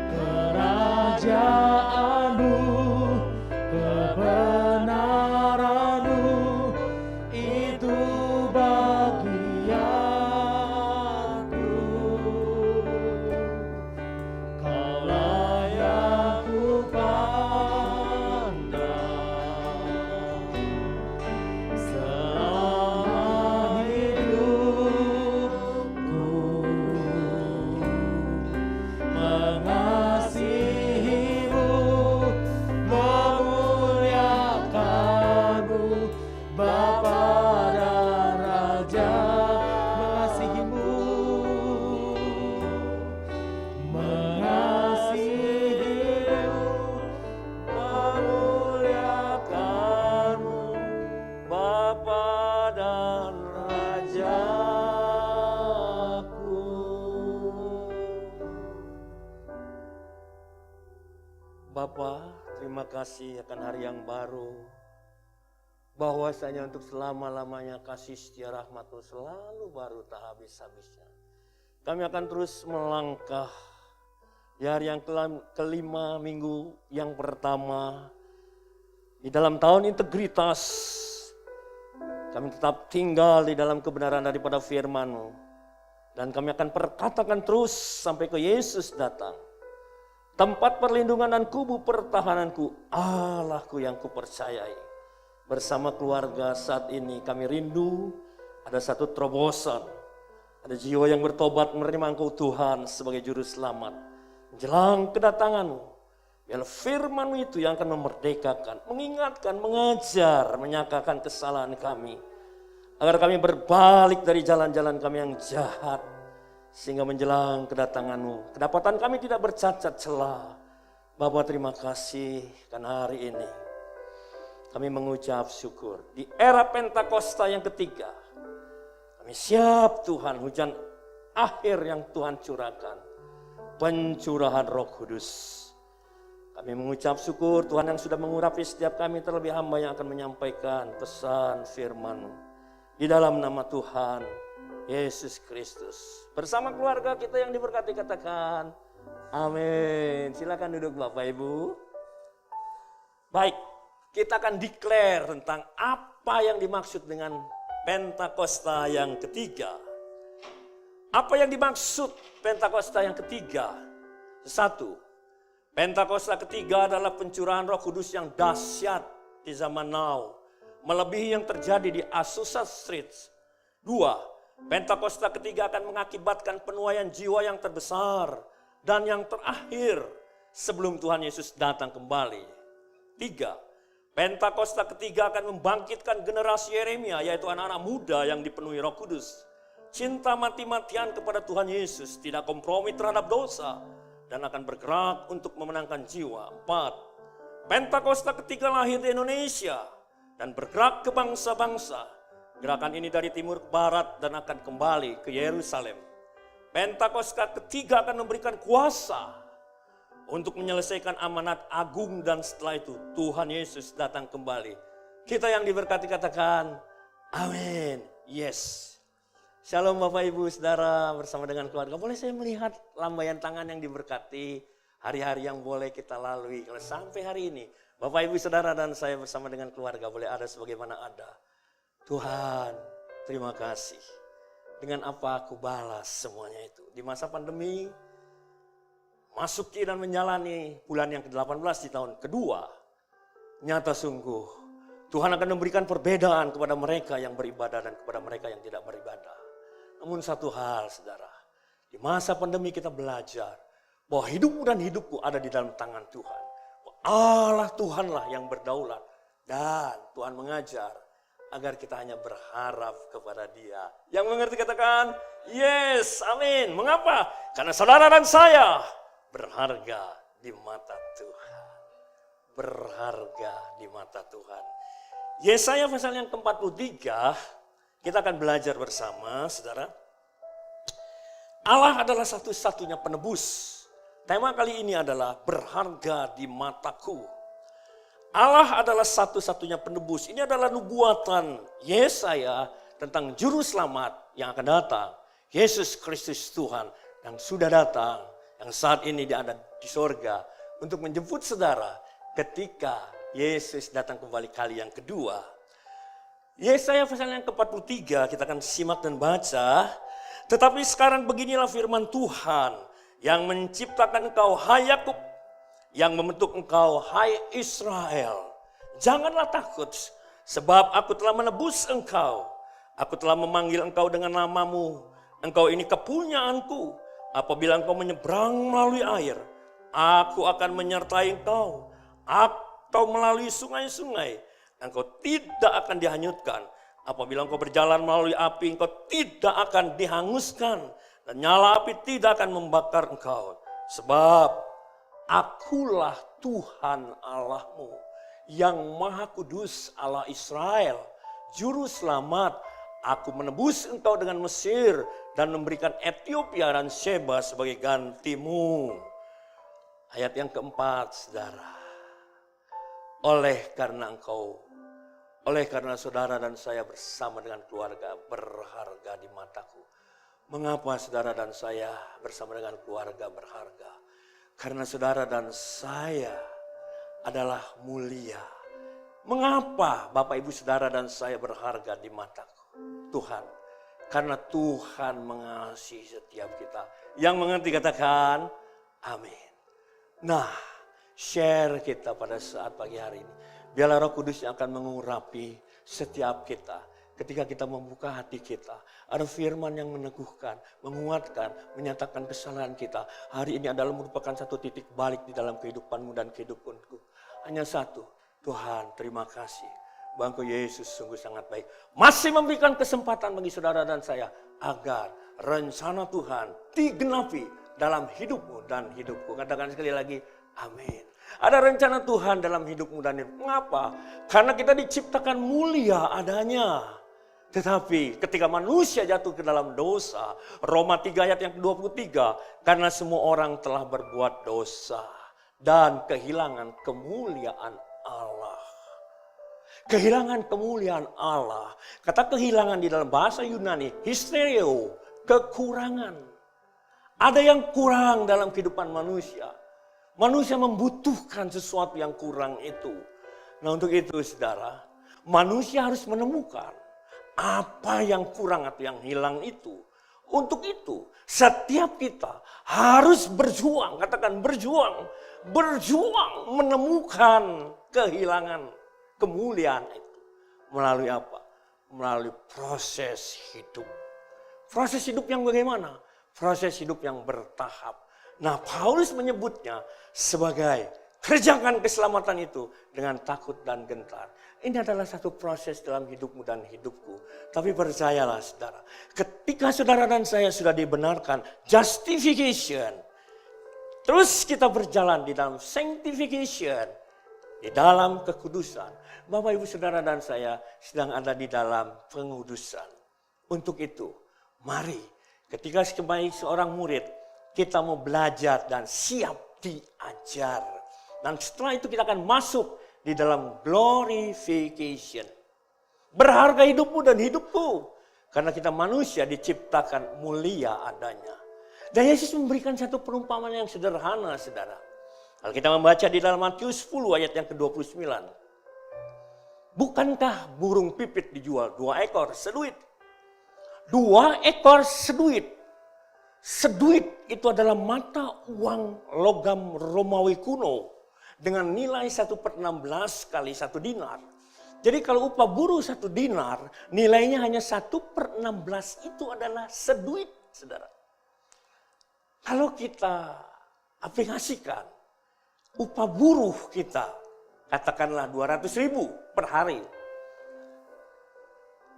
kerajaanmu, kebenaranmu, itu bagi aku. Kaulah yang ku pandang selama hidupku, mengasihimu, memuliakanmu, Bapa dan Raja, mengasihimu, memuliakanmu, Bapa dan Rajaku. Bapa, terima kasih akan hari yang baru. Bahwasanya untuk selama-lamanya kasih setia rahmat-Mu selalu baru tak habis-habisnya. Kami akan terus melangkah di hari yang kelima minggu yang pertama. Di dalam tahun integritas, kami tetap tinggal di dalam kebenaran daripada firman-Mu. Dan kami akan perkatakan terus sampai ke Yesus datang. Tempat perlindungan dan kubu pertahananku, Allahku yang kupercayai. Bersama keluarga saat ini kami rindu ada satu terobosan. Ada jiwa yang bertobat menerima Engkau Tuhan sebagai juru selamat. Menjelang kedatangan-Mu, biarlah firman-Mu itu yang akan memerdekakan, mengingatkan, mengajar, menyatakan kesalahan kami. Agar kami berbalik dari jalan-jalan kami yang jahat. Sehingga menjelang kedatangan-Mu, kedapatan kami tidak bercacat celah. Bapa, terima kasih karena hari ini kami mengucap syukur. Di era Pentakosta yang ketiga, kami siap Tuhan, hujan akhir yang Tuhan curahkan. Pencurahan Roh Kudus. Kami mengucap syukur Tuhan yang sudah mengurapi setiap kami, terlebih hamba yang akan menyampaikan pesan firman-Mu. Di dalam nama Tuhan Yesus Kristus. Bersama keluarga kita yang diberkati katakan amin. Silakan duduk Bapak Ibu. Baik, kita akan declare tentang apa yang dimaksud dengan Pentakosta yang ketiga. Apa yang dimaksud Pentakosta yang ketiga? Satu, Pentakosta ketiga adalah pencurahan Roh Kudus yang dahsyat di zaman now, melebihi yang terjadi di Azusa Street. Dua, Pentakosta ketiga akan mengakibatkan penuaian jiwa yang terbesar dan yang terakhir sebelum Tuhan Yesus datang kembali. Tiga, Pentakosta ketiga akan membangkitkan generasi Yeremia, yaitu anak-anak muda yang dipenuhi Roh Kudus. Cinta mati-matian kepada Tuhan Yesus, tidak kompromi terhadap dosa, dan akan bergerak untuk memenangkan jiwa. Empat, Pentakosta ketiga lahir di Indonesia dan bergerak ke bangsa-bangsa. Gerakan ini dari timur ke barat dan akan kembali ke Yerusalem. Pentakosta ketiga akan memberikan kuasa untuk menyelesaikan amanat agung, dan setelah itu Tuhan Yesus datang kembali. Kita yang diberkati katakan amin. Yes. Shalom Bapak Ibu Saudara bersama dengan keluarga. Boleh saya melihat lambaian tangan yang diberkati, hari-hari yang boleh kita lalui. Kalau sampai hari ini Bapak Ibu Saudara dan saya bersama dengan keluarga boleh ada sebagaimana ada. Tuhan, terima kasih. Dengan apa aku balas semuanya itu. Di masa pandemi, masuki dan menjalani bulan yang ke-18 di tahun kedua, nyata sungguh Tuhan akan memberikan perbedaan kepada mereka yang beribadah dan kepada mereka yang tidak beribadah. Namun satu hal saudara, di masa pandemi kita belajar bahwa hidupmu dan hidupku ada di dalam tangan Tuhan. Allah Tuhanlah yang berdaulat, dan Tuhan mengajar agar kita hanya berharap kepada Dia. Yang mengerti katakan yes, amin. Mengapa? Karena saudara dan saya berharga di mata Tuhan. berharga di mata Tuhan. Yesaya pasal yang ke-43, kita akan belajar bersama, saudara. Allah adalah satu-satunya penebus. Tema kali ini adalah berharga di mataku. Allah adalah satu-satunya penebus. Ini adalah nubuatan Yesaya tentang juru selamat yang akan datang. Yesus Kristus Tuhan yang sudah datang, yang saat ini dia ada di sorga untuk menjemput saudara ketika Yesus datang kembali kali yang kedua. Yesaya pasal yang ke-43 kita akan simak dan baca. Tetapi sekarang beginilah firman Tuhan yang menciptakan engkau hai Yakub, yang membentuk engkau hai Israel. Janganlah takut, sebab aku telah menebus engkau. Aku telah memanggil engkau dengan namamu. Engkau ini kepunyaanku. Apabila engkau menyeberang melalui air, aku akan menyertai engkau. Atau melalui sungai-sungai, engkau tidak akan dihanyutkan. Apabila engkau berjalan melalui api, engkau tidak akan dihanguskan. Dan nyala api tidak akan membakar engkau. Sebab akulah Tuhan Allahmu, yang Maha Kudus, Allah Israel, Juru Selamat. Aku menebus engkau dengan Mesir dan memberikan Ethiopia dan Sheba sebagai gantimu. Ayat yang keempat, saudara. Oleh karena saudara dan saya bersama dengan keluarga berharga di mataku. Mengapa saudara dan saya bersama dengan keluarga berharga? Karena saudara dan saya adalah mulia. Mengapa Bapak Ibu saudara dan saya berharga di mataku? Tuhan, karena Tuhan mengasihi setiap kita. Yang mengerti katakan amin. Nah, share kita pada saat pagi hari ini. Biarlah Roh Kudus yang akan mengurapi setiap kita. Ketika kita membuka hati kita, ada firman yang meneguhkan, menguatkan, menyatakan kesalahan kita. Hari ini adalah merupakan satu titik balik di dalam kehidupanmu dan kehidupanku. Hanya satu, Tuhan terima kasih. Bangku Yesus sungguh sangat baik. Masih memberikan kesempatan bagi saudara dan saya agar rencana Tuhan digenapi dalam hidupmu dan hidupku. Katakan sekali lagi, amin. Ada rencana Tuhan dalam hidupmu dan hidupku. Mengapa? Karena kita diciptakan mulia adanya. Tetapi ketika manusia jatuh ke dalam dosa, Roma 3 ayat yang ke-23, karena semua orang telah berbuat dosa dan kehilangan kemuliaan Allah. Kehilangan kemuliaan Allah. Kata kehilangan di dalam bahasa Yunani, hystereo, kekurangan. Ada yang kurang dalam kehidupan manusia. Manusia membutuhkan sesuatu yang kurang itu. Nah untuk itu saudara, manusia harus menemukan apa yang kurang atau yang hilang itu. Untuk itu setiap kita harus berjuang, katakan berjuang. Berjuang menemukan kehilangan kemuliaan itu. Melalui apa? Melalui proses hidup. Proses hidup yang bagaimana? Proses hidup yang bertahap. Nah, Paulus menyebutnya sebagai kerjakan keselamatan itu dengan takut dan gentar. Ini adalah satu proses dalam hidupmu dan hidupku. Tapi percayalah saudara, ketika saudara dan saya sudah dibenarkan, justification. Terus kita berjalan di dalam sanctification, di dalam kekudusan. Bapak Ibu saudara dan saya sedang ada di dalam pengudusan. Untuk itu, mari ketika sebagai seorang murid, kita mau belajar dan siap diajar. Dan setelah itu kita akan masuk di dalam glorification. Berharga hidupmu dan hidupku. Karena kita manusia diciptakan mulia adanya. Dan Yesus memberikan satu perumpamaan yang sederhana, saudara. Kalau kita membaca di dalam Matius 10 ayat yang ke-29. Bukankah burung pipit dijual 2 ekor seduit? 2 ekor seduit. Seduit itu adalah mata uang logam Romawi kuno. Dengan nilai 1/16 kali 1 dinar. Jadi kalau upah buruh 1 dinar, nilainya hanya 1/16 itu adalah seduit, saudara. Kalau kita aplikasikan upah buruh kita, katakanlah 200.000 per hari.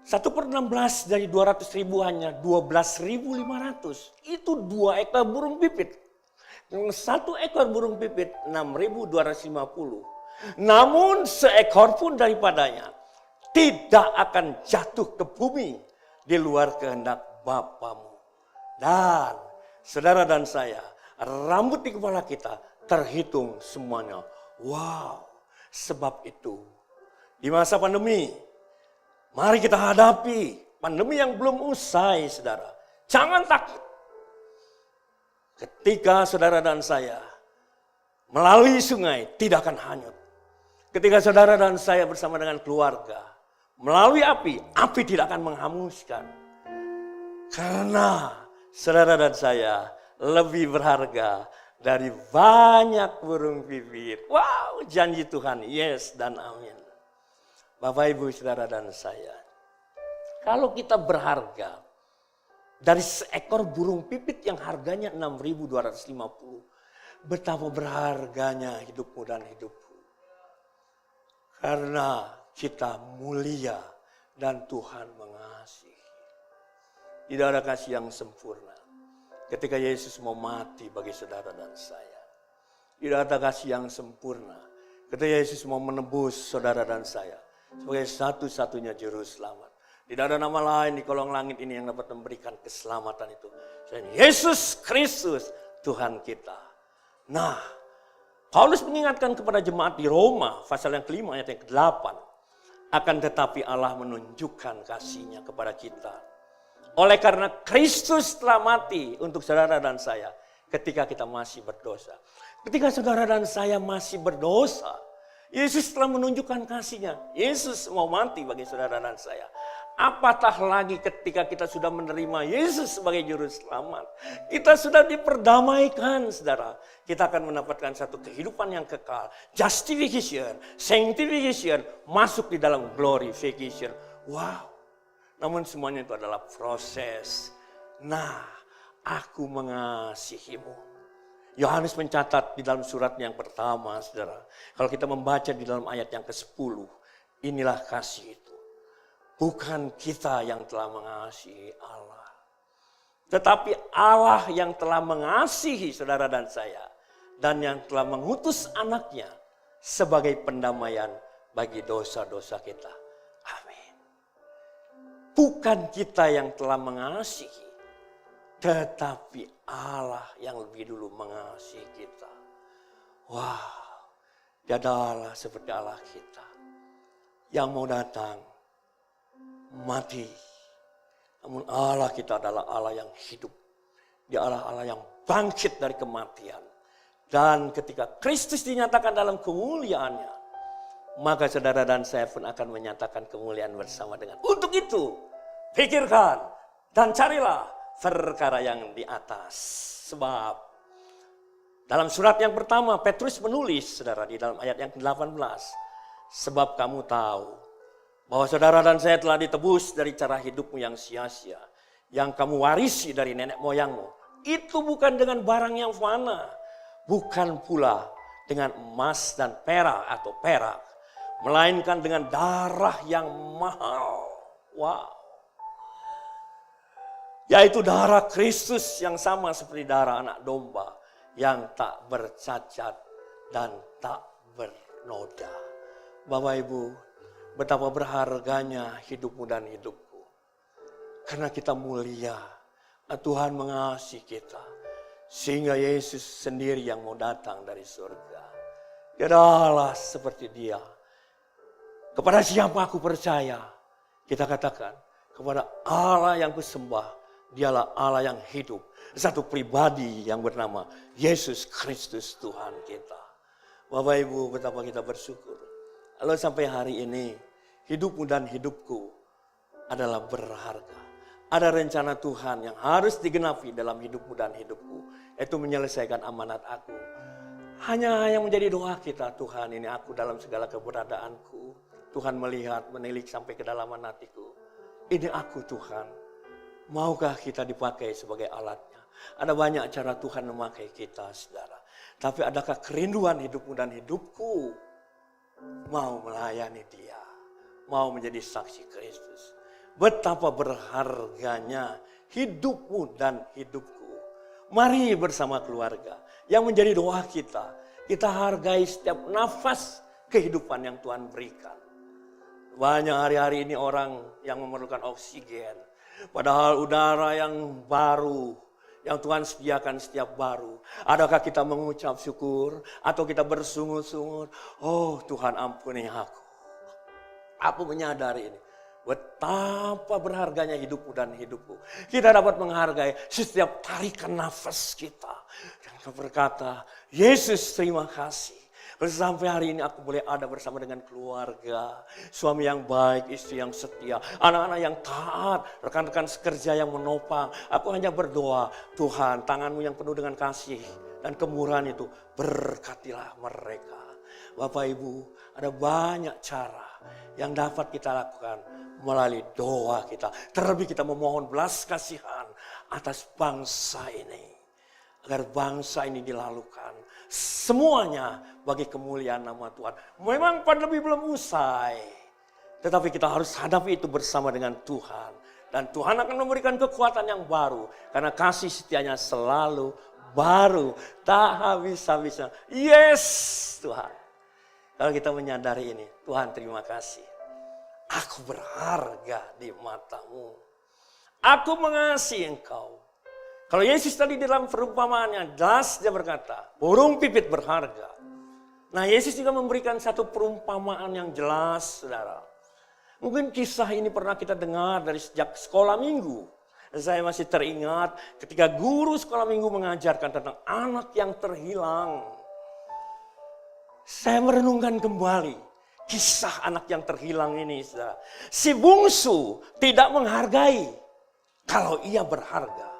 1/16 dari 200.000 hanya 12.500. Itu 2 ekor burung pipit. 1 ekor burung pipit 6.250. Namun seekor pun daripadanya tidak akan jatuh ke bumi di luar kehendak Bapamu. Dan saudara dan saya, rambut di kepala kita terhitung semuanya. Wow, sebab itu di masa pandemi, mari kita hadapi pandemi yang belum usai, saudara. Jangan takut. Ketika saudara dan saya melalui sungai tidak akan hanyut. Ketika saudara dan saya bersama dengan keluarga melalui api, api tidak akan menghanguskan. Karena saudara dan saya lebih berharga dari banyak burung pipit. Wow, janji Tuhan, yes dan amin. Bapak, Ibu, saudara dan saya, kalau kita berharga dari seekor burung pipit yang harganya 6.250, betapa berharganya hidupmu dan hidupku. Karena kita mulia dan Tuhan mengasihi. Tidak ada kasih yang sempurna ketika Yesus mau mati bagi saudara dan saya. Tidak ada kasih yang sempurna ketika Yesus mau menebus saudara dan saya sebagai satu-satunya juru selamat. Tidak ada nama lain di kolong langit ini yang dapat memberikan keselamatan itu selain Yesus Kristus Tuhan kita. Nah, Paulus mengingatkan kepada jemaat di Roma pasal yang kelima ayat yang ke-8. Akan tetapi Allah menunjukkan kasih-Nya kepada kita. Oleh karena Kristus telah mati untuk saudara dan saya ketika kita masih berdosa. Ketika saudara dan saya masih berdosa, Yesus telah menunjukkan kasih-Nya. Yesus mau mati bagi saudara dan saya. Apatah lagi ketika kita sudah menerima Yesus sebagai juru selamat. Kita sudah diperdamaikan, saudara. Kita akan mendapatkan satu kehidupan yang kekal. Justification, sanctification, masuk di dalam glorification. Wow. Namun semuanya itu adalah proses. Nah, aku mengasihimu. Yohanes mencatat di dalam suratnya yang pertama, saudara. Kalau kita membaca di dalam ayat yang ke-10, inilah kasih itu. Bukan kita yang telah mengasihi Allah. Tetapi Allah yang telah mengasihi saudara dan saya. Dan yang telah mengutus anaknya sebagai pendamaian bagi dosa-dosa kita. Amin. Bukan kita yang telah mengasihi. Tetapi Allah yang lebih dulu mengasihi kita. Wow. Tiada Allah seperti Allah kita. Yang mau datang mati. Namun Allah kita adalah Allah yang hidup. Dia Allah yang bangkit dari kematian. Dan ketika Kristus dinyatakan dalam kemuliaannya, maka saudara dan saya pun akan menyatakan kemuliaan bersama dengan. Untuk itu, pikirkan dan carilah perkara yang di atas. Sebab dalam surat yang pertama, Petrus menulis, saudara, di dalam ayat yang ke-18. Sebab kamu tahu bahwa saudara dan saya telah ditebus dari cara hidupmu yang sia-sia. Yang kamu warisi dari nenek moyangmu. Itu bukan dengan barang yang fana. Bukan pula dengan emas dan perak atau perak. Melainkan dengan darah yang mahal. Wow. Yaitu darah Kristus yang sama seperti darah anak domba. Yang tak bercacat dan tak bernoda. Bapak Ibu, betapa berharganya hidupmu dan hidupku. Karena kita mulia. Tuhan mengasihi kita. Sehingga Yesus sendiri yang mau datang dari surga. Dia adalah seperti Dia. Kepada siapa aku percaya? Kita katakan, kepada Allah yang kusembah. Dialah Allah yang hidup. Satu pribadi yang bernama Yesus Kristus Tuhan kita. Bapak Ibu, betapa kita bersyukur. Lalu sampai hari ini, hidupmu dan hidupku adalah berharga. Ada rencana Tuhan yang harus digenapi dalam hidupmu dan hidupku. Itu menyelesaikan amanat aku. Hanya yang menjadi doa kita, Tuhan ini aku dalam segala keberadaanku. Tuhan melihat, menilik sampai kedalaman hatiku. Ini aku Tuhan. Maukah kita dipakai sebagai alatnya? Ada banyak cara Tuhan memakai kita, saudara. Tapi adakah kerinduan hidupmu dan hidupku? Mau melayani Dia. Mau menjadi saksi Kristus. Betapa berharganya hidupmu dan hidupku. Mari bersama keluarga yang menjadi doa kita. Kita hargai setiap nafas kehidupan yang Tuhan berikan. Banyak hari-hari ini orang yang memerlukan oksigen. Padahal udara yang baru, yang Tuhan sediakan setiap baru. Adakah kita mengucap syukur atau kita bersungut-sungut? Oh Tuhan ampuni aku. Aku menyadari ini. Betapa berharganya hidupmu dan hidupku. Kita dapat menghargai setiap tarikan nafas kita. Dan kita berkata, Yesus terima kasih. Sampai hari ini aku boleh ada bersama dengan keluarga. Suami yang baik, istri yang setia, anak-anak yang taat, rekan-rekan sekerja yang menopang. Aku hanya berdoa, Tuhan tanganmu yang penuh dengan kasih dan kemurahan itu berkatilah mereka. Bapak Ibu, ada banyak cara yang dapat kita lakukan melalui doa kita. Terlebih kita memohon belas kasihan atas bangsa ini. Agar bangsa ini dilalukan. Semuanya bagi kemuliaan nama Tuhan. Memang pandemi belum usai. Tetapi kita harus hadapi itu bersama dengan Tuhan. Dan Tuhan akan memberikan kekuatan yang baru. Karena kasih setianya selalu baru. Tak habis-habisnya. Yes Tuhan. Kalau kita menyadari ini. Tuhan terima kasih. Aku berharga di matamu. Aku mengasihi engkau. Kalau Yesus tadi dalam perumpamaannya jelas dia berkata, burung pipit berharga. Nah Yesus juga memberikan satu perumpamaan yang jelas saudara. Mungkin kisah ini pernah kita dengar dari sejak sekolah minggu. Dan saya masih teringat ketika guru sekolah minggu mengajarkan tentang anak yang terhilang. Saya merenungkan kembali kisah anak yang terhilang ini saudara. Si bungsu tidak menghargai kalau ia berharga.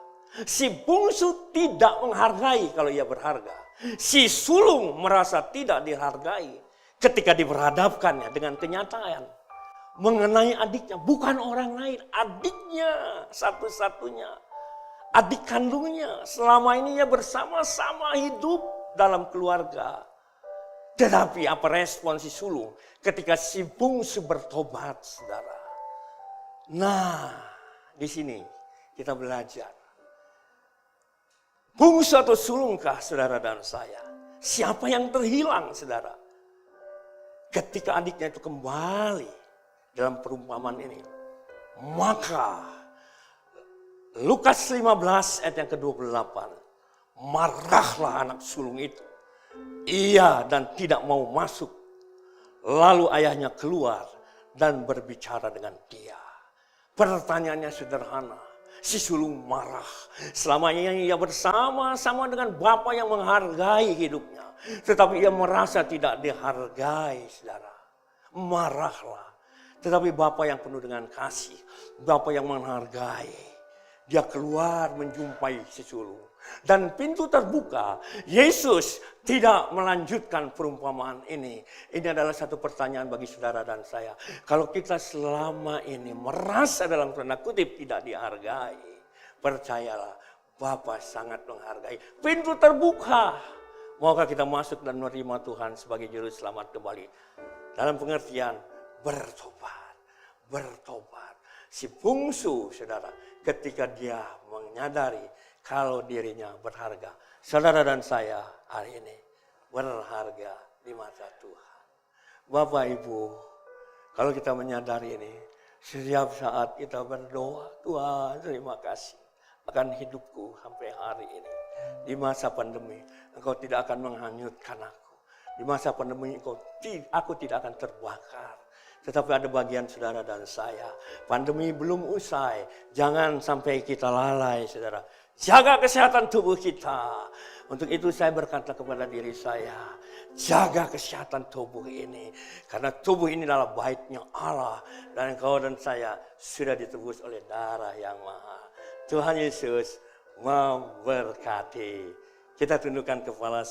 Si bungsu tidak menghargai kalau ia berharga. Si sulung merasa tidak dihargai ketika diperhadapkannya dengan kenyataan mengenai adiknya. Bukan orang lain, adiknya satu-satunya. Adik kandungnya. Selama ini ia bersama-sama hidup dalam keluarga. Tetapi apa respon si sulung ketika si bungsu bertobat, saudara? Nah, di sini kita belajar. Bungsu atau sulungkah saudara dan saya? Siapa yang terhilang saudara? Ketika adiknya itu kembali dalam perumpamaan ini. Maka Lukas 15 ayat yang ke-28. Marahlah anak sulung itu. Ia dan tidak mau masuk. Lalu ayahnya keluar dan berbicara dengan dia. Pertanyaannya sederhana. Si sulung marah. Selamanya ia bersama-sama dengan bapa yang menghargai hidupnya. Tetapi ia merasa tidak dihargai, saudara. Marahlah. Tetapi bapa yang penuh dengan kasih. Bapa yang menghargai. Dia keluar menjumpai si sulung. Dan pintu terbuka. Yesus tidak melanjutkan perumpamaan ini. Ini adalah satu pertanyaan bagi saudara dan saya. Kalau kita selama ini merasa dalam tanda kutip tidak dihargai. Percayalah, Bapa sangat menghargai. Pintu terbuka. Maukah kita masuk dan menerima Tuhan sebagai juru selamat kembali. Dalam pengertian bertobat. Bertobat. Si bungsu saudara ketika dia menyadari kalau dirinya berharga. Saudara dan saya hari ini berharga di mata Tuhan. Bapak Ibu, kalau kita menyadari ini, setiap saat kita berdoa, Tuhan terima kasih akan hidupku sampai hari ini. Di masa pandemi, Engkau tidak akan menghanyutkan aku. Di masa pandemi aku tidak akan terbakar. Tetapi ada bagian saudara dan saya. Pandemi belum usai. Jangan sampai kita lalai saudara. Jaga kesehatan tubuh kita. Untuk itu saya berkata kepada diri saya. Jaga kesehatan tubuh ini. Karena tubuh ini adalah baitnya Allah. Dan engkau dan saya sudah ditebus oleh darah yang mahal. Tuhan Yesus memberkati. Kita tundukkan kepala.